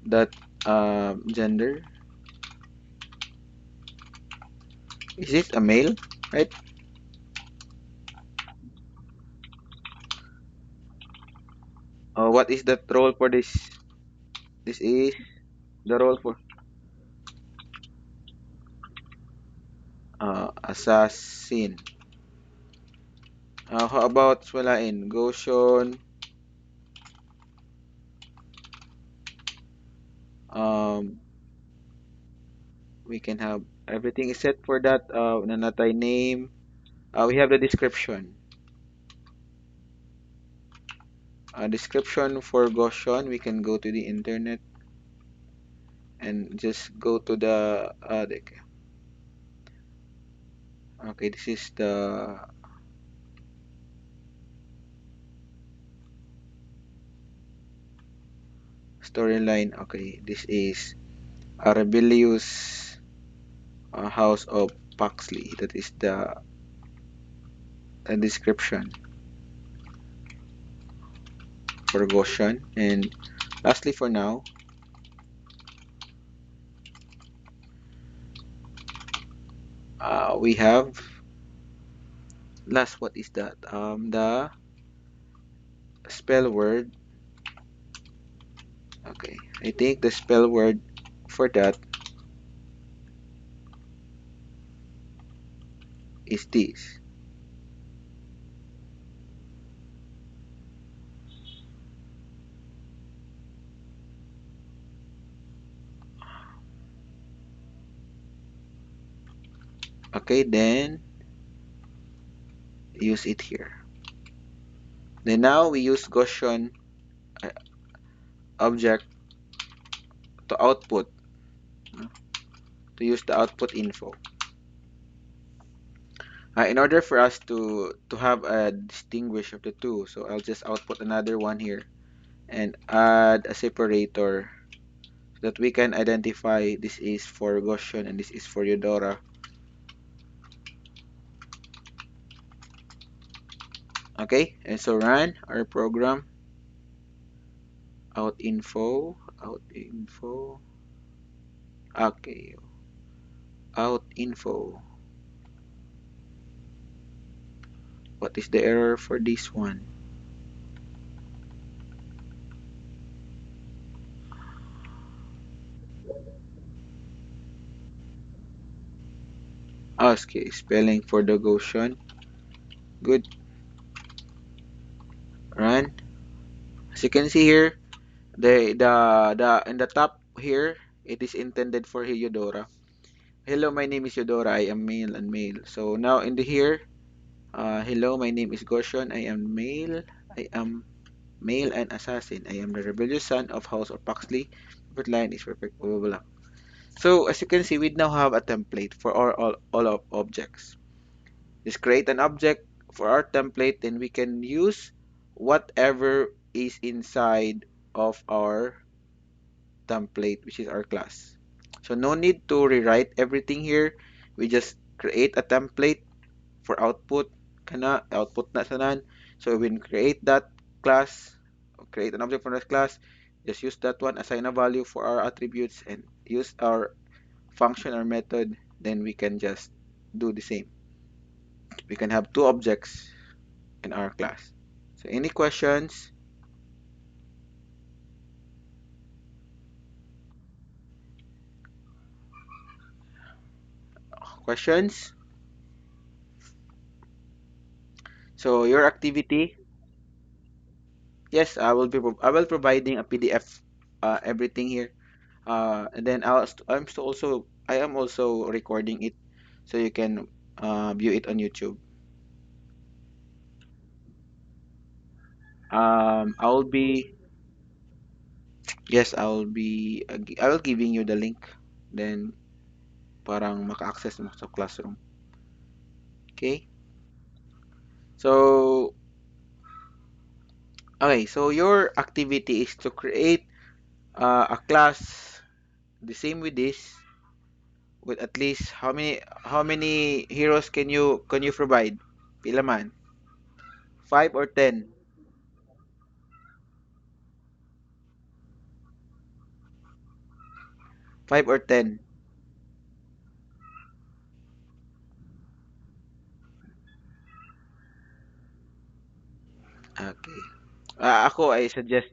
that gender, is it a male, right? What is the role for this? This is the role for assassin. How about swalain? Goshen. Um, we can have everything is set for that. Nanatay name. We have the description. Description for Goshen. We can go to the internet and just go to the. Okay, this is the storyline. Okay, this is a rebellious house of Paxley. That is the description for Goshen. And lastly, for now, we have last. What is that? The spell word. Okay, I think the spell word for that is this. Okay, then use it here. Then now we use Gaussian uh, object to output, to use the output info. In order for us to have a distinguish of the two, so I'll just output another one here and add a separator so that we can identify this is for Gaussian and this is for Eudora. Okay, and so run our program. Out info. Okay, out info. What is the error for this one? Okay, spelling for the Gaussian. Good. Run. As you can see here, the in the top here, it is intended for Eudora. Hello, my name is Eudora. I am male and male. So now in the here, hello, my name is Gaussian. I am male. I am male and assassin. I am the rebellious son of House of Paxley. But line is perfect. Blah, blah, blah. So as you can see, we now have a template for all of objects. Just create an object for our template, then we can use whatever is inside of our template, which is our class. So no need to rewrite everything here. We just create a template for output, kana output na sanan. So when create that class, create an object for that class, just use that one, assign a value for our attributes, and use our function or method. Then we can just do the same. We can have two objects in our class. So any questions? Questions? So your activity, yes, I will providing a PDF, everything here. And then I am also recording it, so you can view it on YouTube. I'll be yes, I will giving you the link. Then parang maka-access mo sa classroom. Okay? So okay, so your activity is to create a class the same with this, with at least how many heroes can you provide? Pila man? 5 or 10? 5 or 10? Okay. Ako I suggest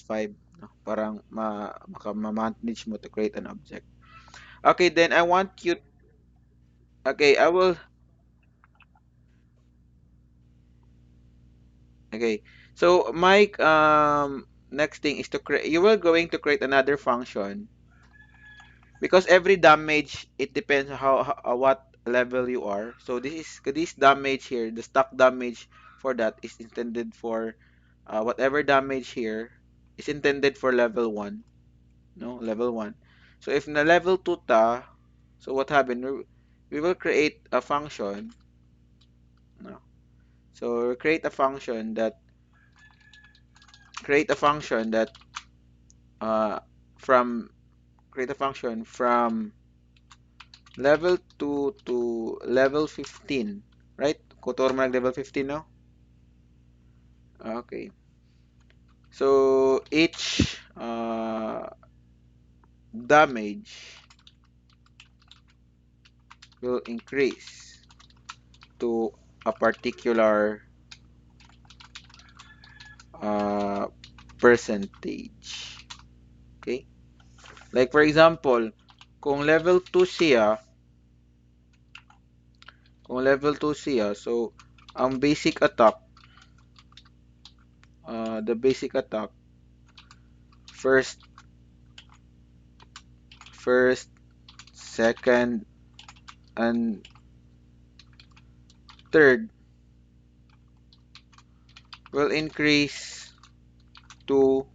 5, no? Parang ma-manage mo to create an object. Okay, then I want you okay, I will okay. So Mike, next thing is to create you will going to create another function because every damage it depends on what level you are. So this damage here, the stock damage for that is intended for whatever damage here is intended for level 1, no? Level 1. So if na level 2 ta, so what happened? We will create a function, no? So create a function that create a function that uh from create a function from level 2 to level 15, right? Kotor mo level 15, no? Okay. So each damage will increase to a particular uh, percentage. Okay? Like for example, kung level 2 siya, so ang basic attack, the basic attack, first, first, second, and third will increase to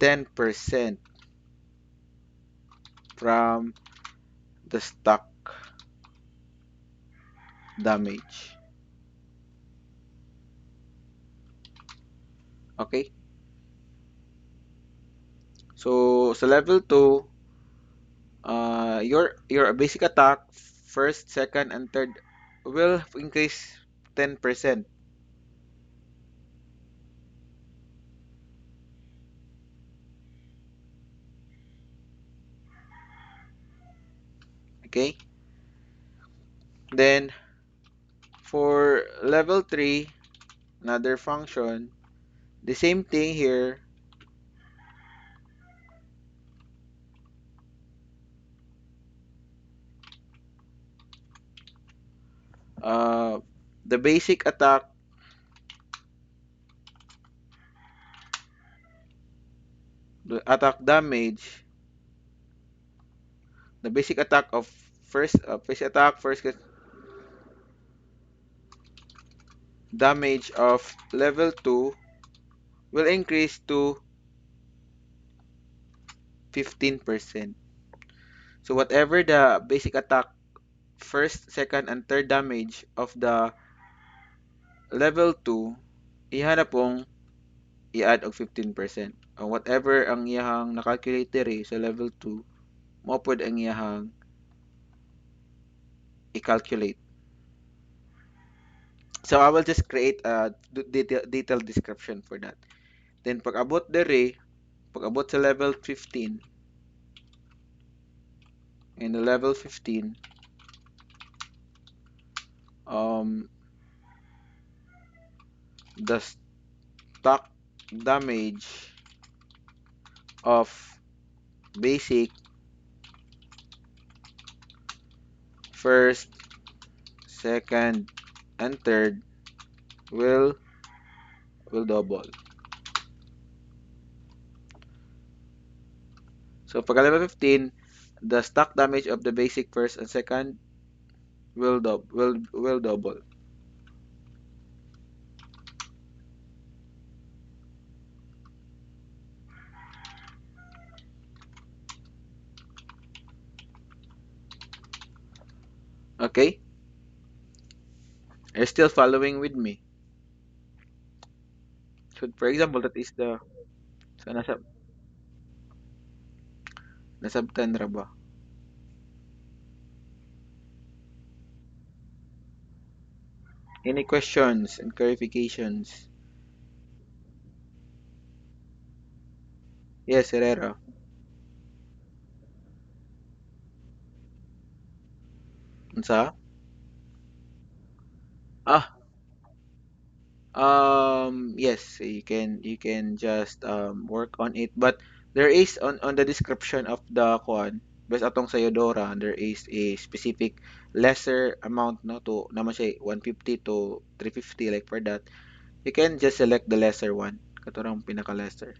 10% from the stock damage. Okay? So sa level 2, your basic attack, first, second, and third will increase 10%. Okay? Then for level 3, another function, the same thing here. Uh, the basic attack, the attack damage, the basic attack of first attack, first damage of level 2 will increase to 15%. So whatever the basic attack, first, second, and third damage of the level 2, iya na pong i-add og 15%. O whatever ang iyahang nakalculate diri sa level 2, mao pod ang iyahang i-calculate. So I will just create a detailed description for that. Then pag abot diri, pag abot sa level 15, in the level 15, um, the stock damage of basic, first, second, and third will double. So pagka level 15, the stock damage of the basic first and second will double. Okay? Are you still following with me? So for example, that is the, so nasabtan ra ba? Any questions and clarifications? Yes, Herrera. Unsa? Ah, yes, you can just work on it, but there is on the description of the kwan, bes atong sa Eudora, there is a specific lesser amount, no, to naman siya 150 to 350, like for that. You can just select the lesser one, katurang pinaka lesser.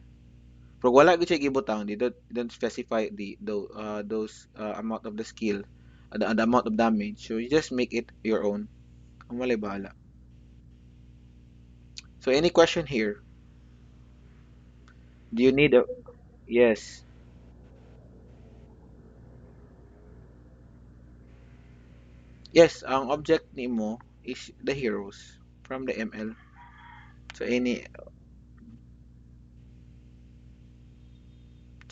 Pero wala gyud siya gibutang, they don't specify those amount of the skill, the amount of damage. So you just make it your own. Ang walay bahala. So any question here? Do you need a, yes. Yes, ang object nimo is the heroes from the ML. So any,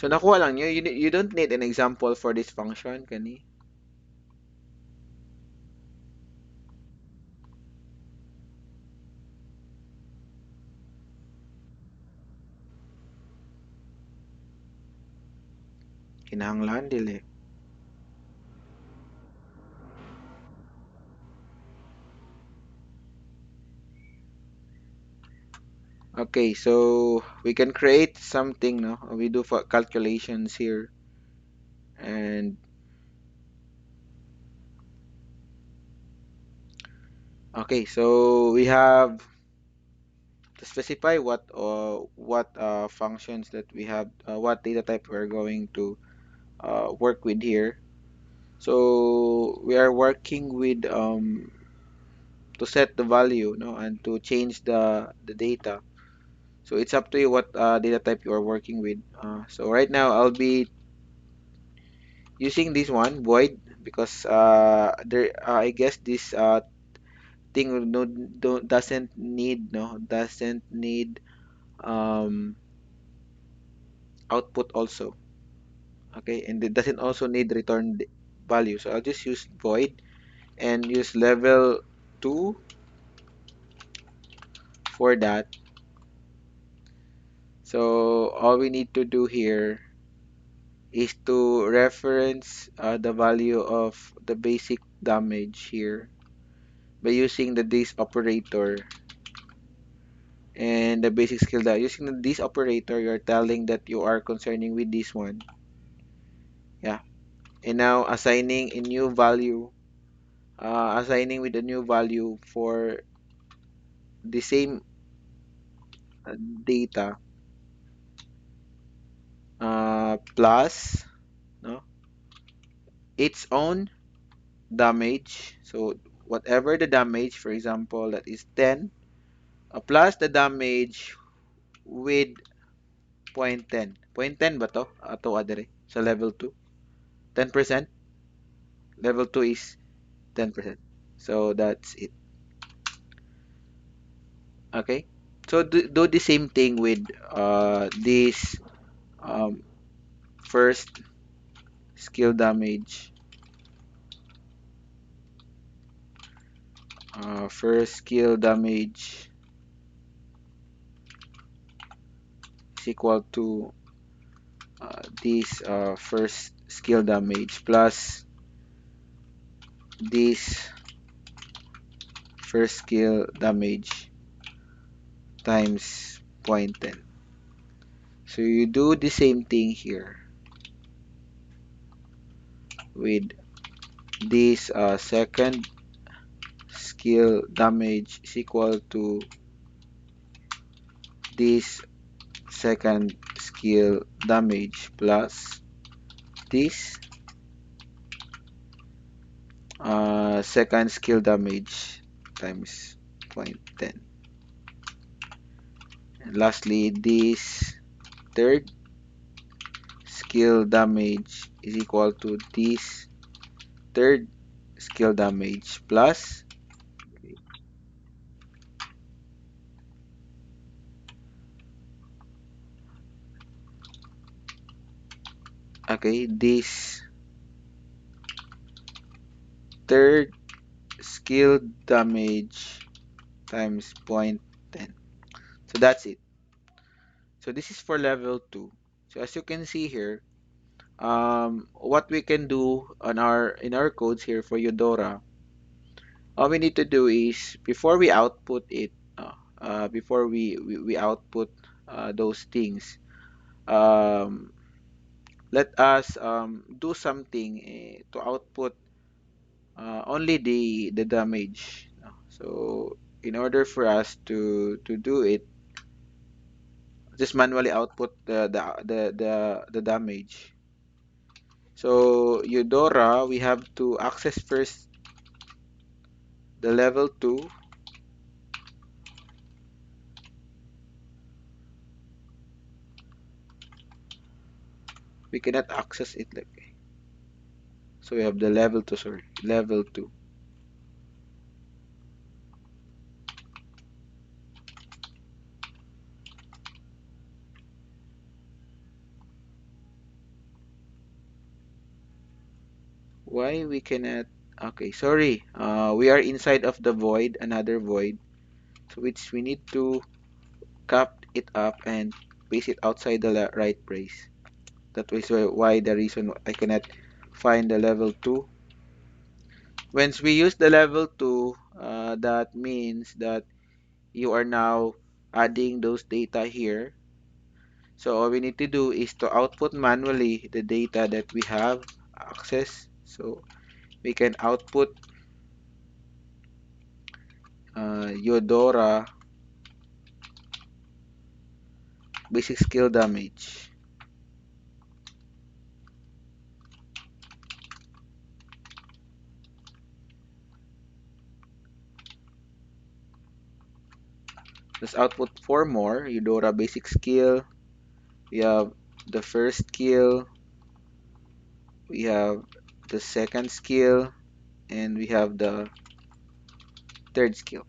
so nakuha lang niyo, you don't need an example for this function kani. Kinahanglan dili. Okay, so we can create something, no? We do for calculations here. And okay, so we have to specify what functions that we have, what data type we're going to work with here. So we are working with to set the value, no, and to change the data. So it's up to you what data type you are working with. So right now I'll be using this one void because there I guess this thing no don't doesn't need um output also. Okay, and it doesn't also need return value. So I'll just use void and use level 2 for that. So all we need to do here is to reference the value of the basic damage here by using the this operator and the basic skill that using this operator you're telling that you are concerning with this one. Yeah, and now assigning a new value, assigning with a new value for the same data, plus, no, its own damage. So whatever the damage, for example, that is 10, plus the damage with 0.10. 0.10 ba to? Ato adere sa level 2. 10%. Level 2 is 10%. So that's it. Okay. So do the same thing with this um, first skill damage. First skill damage is equal to this first skill damage plus this first skill damage times zero point 0.10. So you do the same thing here with this second skill damage is equal to this second skill damage plus this second skill damage times zero point 0.10. And lastly, this third skill damage is equal to this third skill damage plus, okay, this third skill damage times zero point 0.10. So that's it. So this is for level 2. So as you can see here, what we can do on our in our codes here for Eudora, all we need to do is before we output it, before we output those things, um, let us do something to output only the damage. So in order for us to do it, just manually output the damage. So Eudora, we have to access first the level 2. We cannot access it like, so we have the level 2, sorry, level 2. Why we cannot? Okay, sorry. We are inside of the void, another void, so which we need to cap it up and paste it outside the right brace. That was why the reason I cannot find the level 2. Once we use the level 2, that means that you are now adding those data here. So all we need to do is to output manually the data that we have access. So we can output Eudora basic skill damage. Let's output four more. Eudora basic skill. We have the first skill. We have the second skill. And we have the third skill.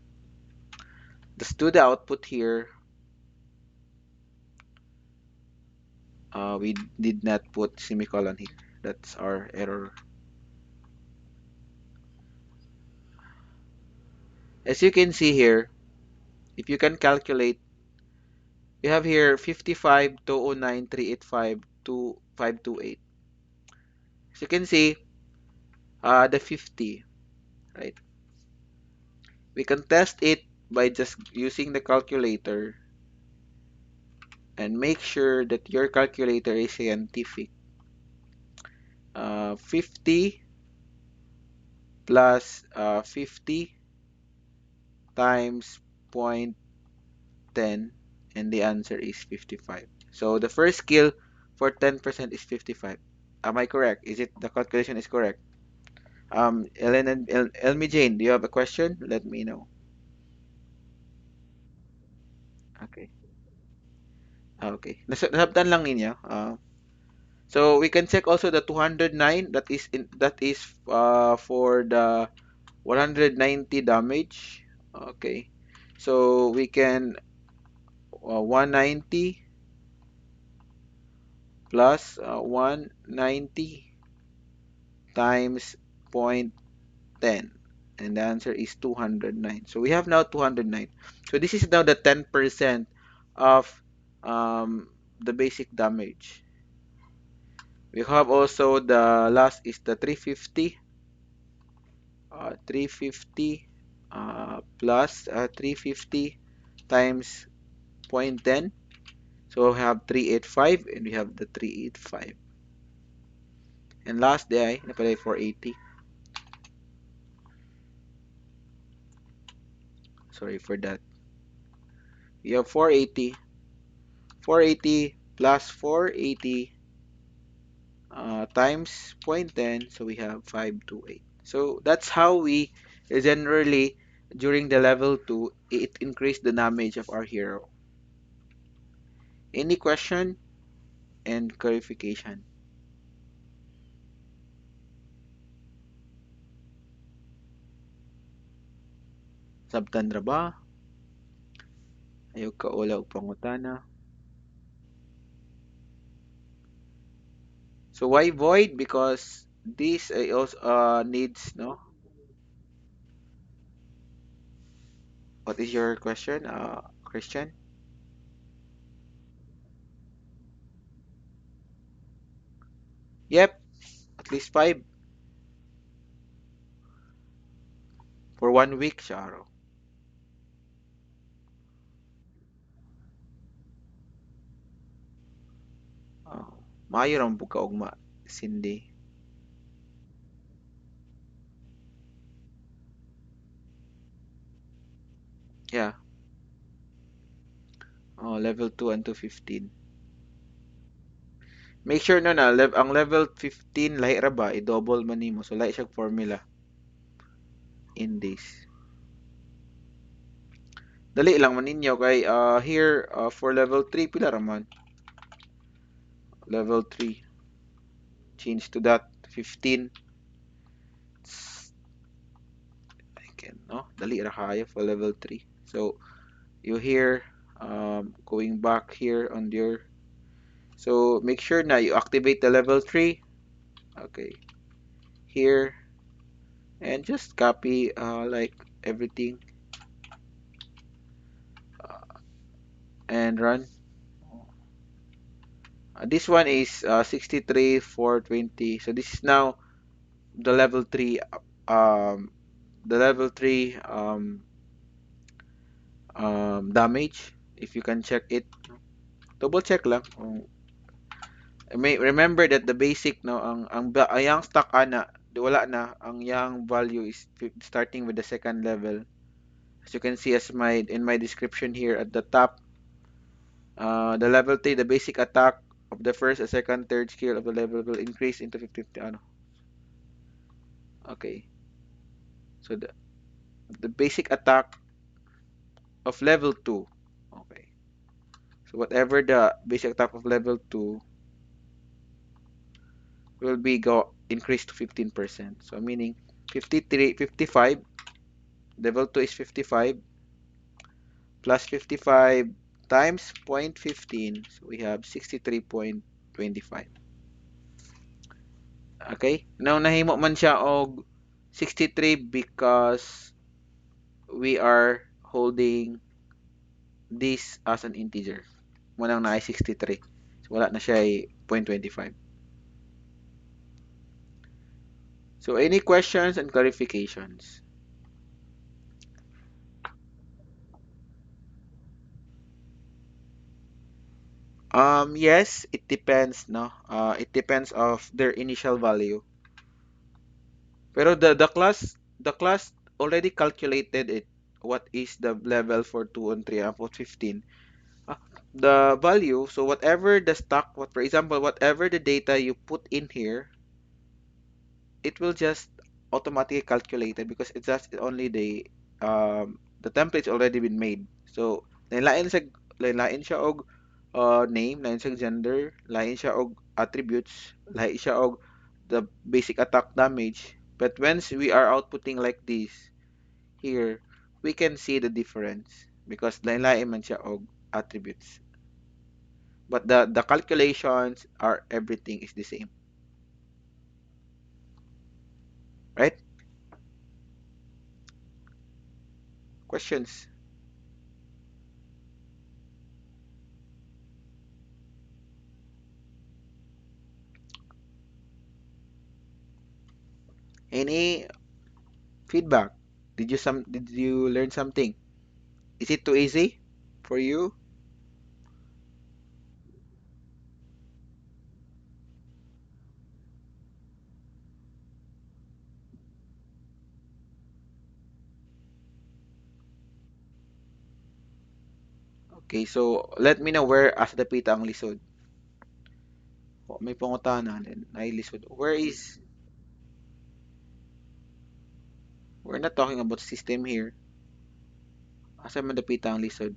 Let's do the output here. We did not put semicolon here. That's our error. As you can see here, if you can calculate, you have here 55, 209, 385, 2528. As you can see, the 50, right? We can test it by just using the calculator and make sure that your calculator is scientific. 50 plus 50 times 0.10, and the answer is 55. So the first skill for 10% is 55. Am I correct? Is it the calculation is correct? Ellen and Elmi Jane, do you have a question? Let me know. Okay. Okay. Nasabtan lang ninyo. So we can check also the 209 that is for the 190 damage. Okay. So we can 190 plus 190 times 0.10, and the answer is 209. So we have now 209. So this is now the 10% of the basic damage. We have also the last is the 350. 350 plus 350 times 0.10. So we have 385 and we have the 385. And last day, napalay 480. Sorry for that. We have 480. 480 plus 480 times zero point 0.10. So we have 528. So that's how we generally, during the level 2, it increased the damage of our hero. Any question and clarification? Sabtandra ba? Ayaw ka ula og pangutana. So why void? Because this also needs, no? What is your question, Christian? Yep, at least 5 for 1 week, Sharo. Oh, maayo ram po ka ugma, Cindy. Yeah, oh, level 2 and 15. Make sure na ang level 15 lahi ra ba, i-double man nimo. So lahi siya formula in this. Dali lang man ninyo kay here for level 3 pila ra man. Level 3 change to that 15. I can, no? Dali ra kayo for level 3. So you here going back here on your, so make sure na you activate the level 3. Okay. Here and just copy like everything and run. This one is 63 420. So this is now the level 3 um the level 3 damage. If you can check it, double check lang. May remember that the basic, no, ang yang stock ana wala na, ang yang value is starting with the second level. As you can see as my in my description here at the top, the level 3, the basic attack of the first, second, third skill of the level will increase into 50, ano. Okay. So the basic attack of level 2. So whatever the basic attack of level 2 will be go increased to 15%. So meaning 53, 55, level 2 is 55 plus 55 times 0.15. So we have 63.25. Okay? Now nahimo man siya og 63 because we are holding this as an integer. Munang na ay 63. So wala na siya ay 0.25. So any questions and clarifications? Yes, it depends, no? It depends of their initial value. Pero the class already calculated it. What is the level for 2 and 3 and for 15? Ah, the value, so whatever the stock, what for example, whatever the data you put in here, it will just automatically calculated because it's just only the template's already been made. So lain siya og name, lain siya gender, lain siya og attributes, lain siya og the basic attack damage. But once we are outputting like this here, we can see the difference because lain man siya og attributes. But the calculations are everything is the same, right? Questions? Any feedback? Did you learn something? Is it too easy for you? Okay, so let me know where as dapita ang lisod. Oh, may pangutana din. Ay lisod. We're not talking about system here. Asa man dapita ang lisod?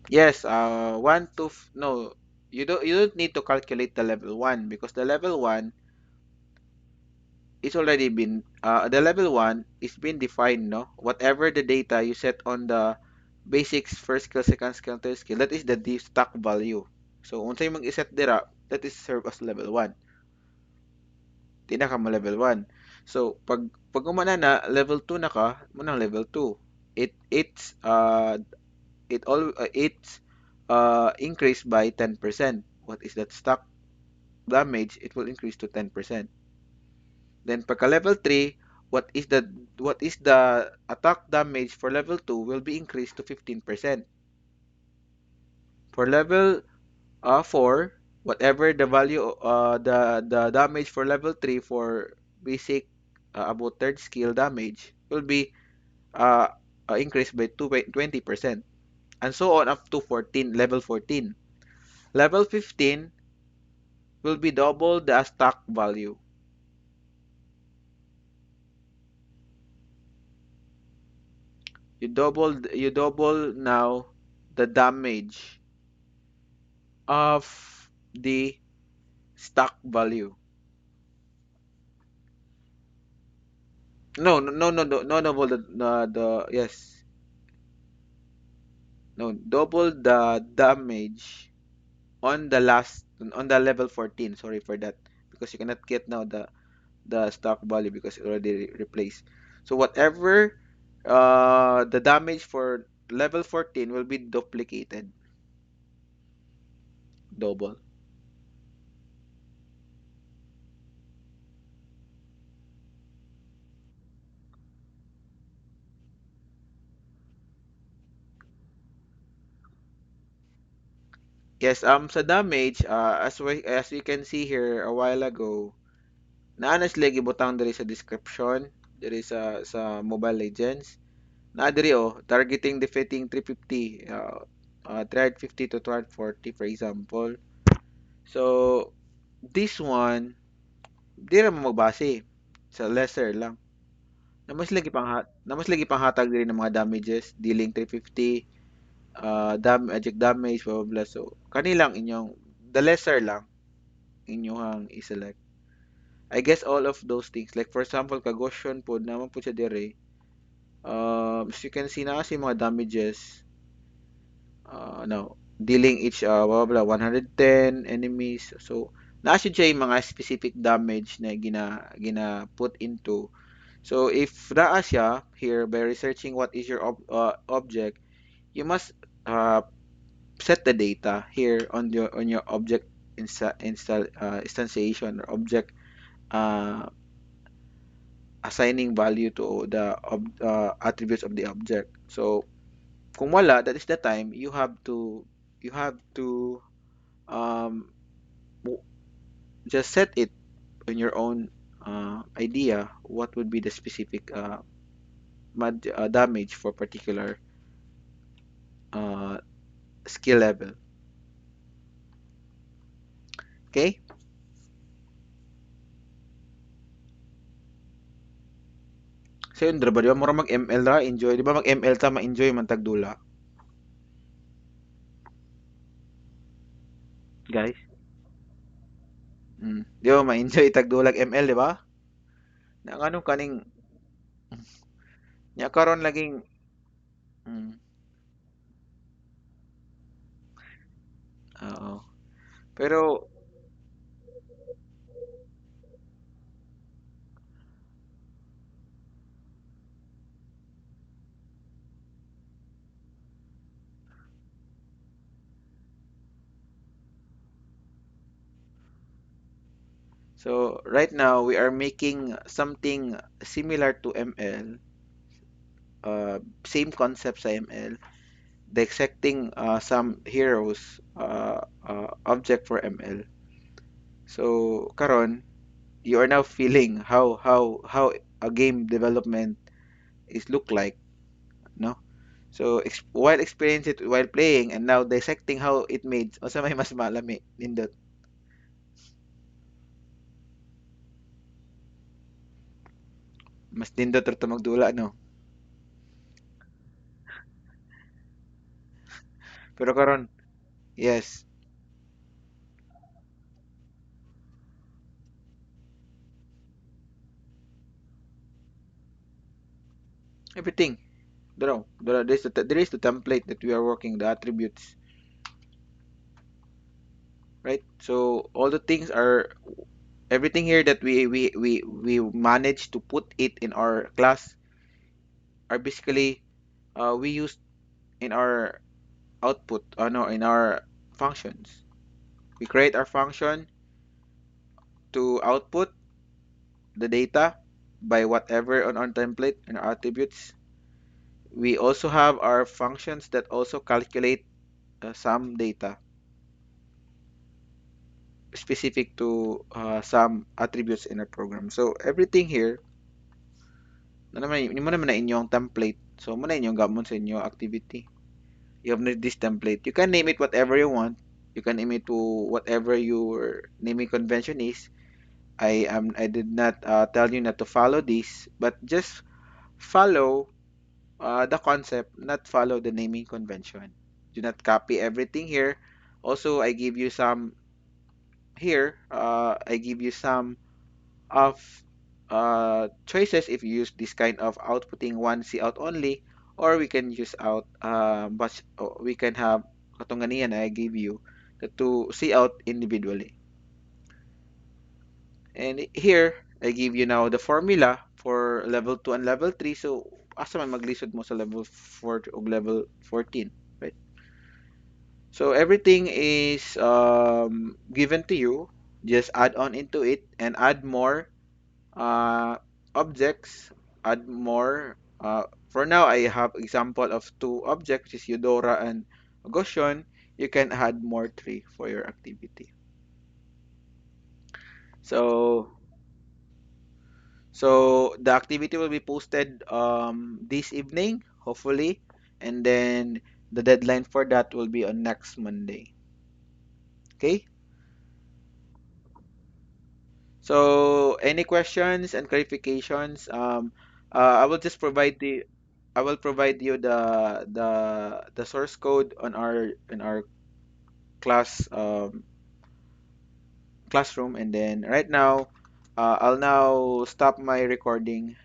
Yes, 1 to no, you don't need to calculate the level 1 because the level 1 is already been the level 1 is been defined, no? Whatever the data you set on the basics first skill, second skill, third skill, that is the stock value. So unsay mag-iset dira, that is serve as level 1. Di na ka mo level 1. So pag umana na level 2 na ka, mo nang level 2. It's increased by 10%. What is that stock damage? It will increase to 10%. Then pagka level 3, what is the attack damage for level 2 will be increased to 15%. For level 4, whatever the value the damage for level 3 for basic about third skill damage will be uh, increased by 20% and so on up to 14 level 14. Level 15 will be double the stock value. You double now the damage of the stock value. No, no, no, no, no, no, double the yes, no, double the damage on the last on the level 14. Sorry for that because you cannot get now the stock value because it already replaced. So whatever the damage for level 14 will be duplicated, double. Yes, sa damage, as we can see here a while ago, naa na sila gibutang diri sa description, diri sa Mobile Legends. Naa diri oh, targeting defeating 350. 350 to 240 for example. So, this one, di naman magbase sa lesser lang. Na mas lagi pang hatag din ng mga damages, dealing 350, eject damage, blah, blah, blah. So, kanilang inyong, the lesser lang, inyong i-select. I guess all of those things, like for example, kagosyon po, naman po siya dire, as you can see na kasi mga damages, no, dealing each, blah, blah, blah, 110 enemies. So, naasya siya yung mga specific damage na gina put into. So, if naa siya here by researching what is your object, you must uh, set the data here on your object instantiation or object uh, assigning value to the attributes of the object. So, kung wala, that is the time you have to um, just set it on your own idea what would be the specific damage for particular uh, skill level. Okay? So yun, di ba mura mag-ML ra, enjoy. Di ba mag-ML ta, ma-enjoy man tagdula. Guys? Di ba ma-enjoy tagdulag ML, di ba? Na ano kaning, nya karon laging, mm, oo. Pero, so right now, we are making something similar to ML, same concept sa ML, dissecting some heroes object for ML. So, karon, you are now feeling how a game development is look like, no? So while experience it while playing and now dissecting how it made, o sa may mas malami nindot. Mas nindot ra to magdula no. Pero karon, yes, everything. There is the template that we are working, the attributes, right? So all the things are everything here that we manage to put it in our class are basically we use in our output, no, in our functions. We create our function to output the data by whatever on our template and our attributes. We also have our functions that also calculate some data specific to some attributes in a program. So everything here, na naman, mo naman na inyong template. So mo na inyong gamon sa inyong activity. You have this template. You can name it whatever you want. You can name it to whatever your naming convention is. I did not tell you not to follow this, but just follow the concept, not follow the naming convention. Do not copy everything here. Also, I give you some here. I give you some of choices if you use this kind of outputting one C out only, or we can use out, but we can have katunganian I give you the two C out individually. And here, I give you now the formula for level 2 and level 3. So, asa man maglisod mo sa level 4 o level 14, right? So, everything is given to you. Just add on into it and add more objects, add more. For now, I have example of two objects, which is Eudora and Goshen. You can add more three for your activity. So, So the activity will be posted this evening, hopefully, and then The deadline for that will be on next Monday. Okay? So any questions and clarifications? I will just provide the I will provide you the source code on our in our class classroom, and then right now I'll now stop my recording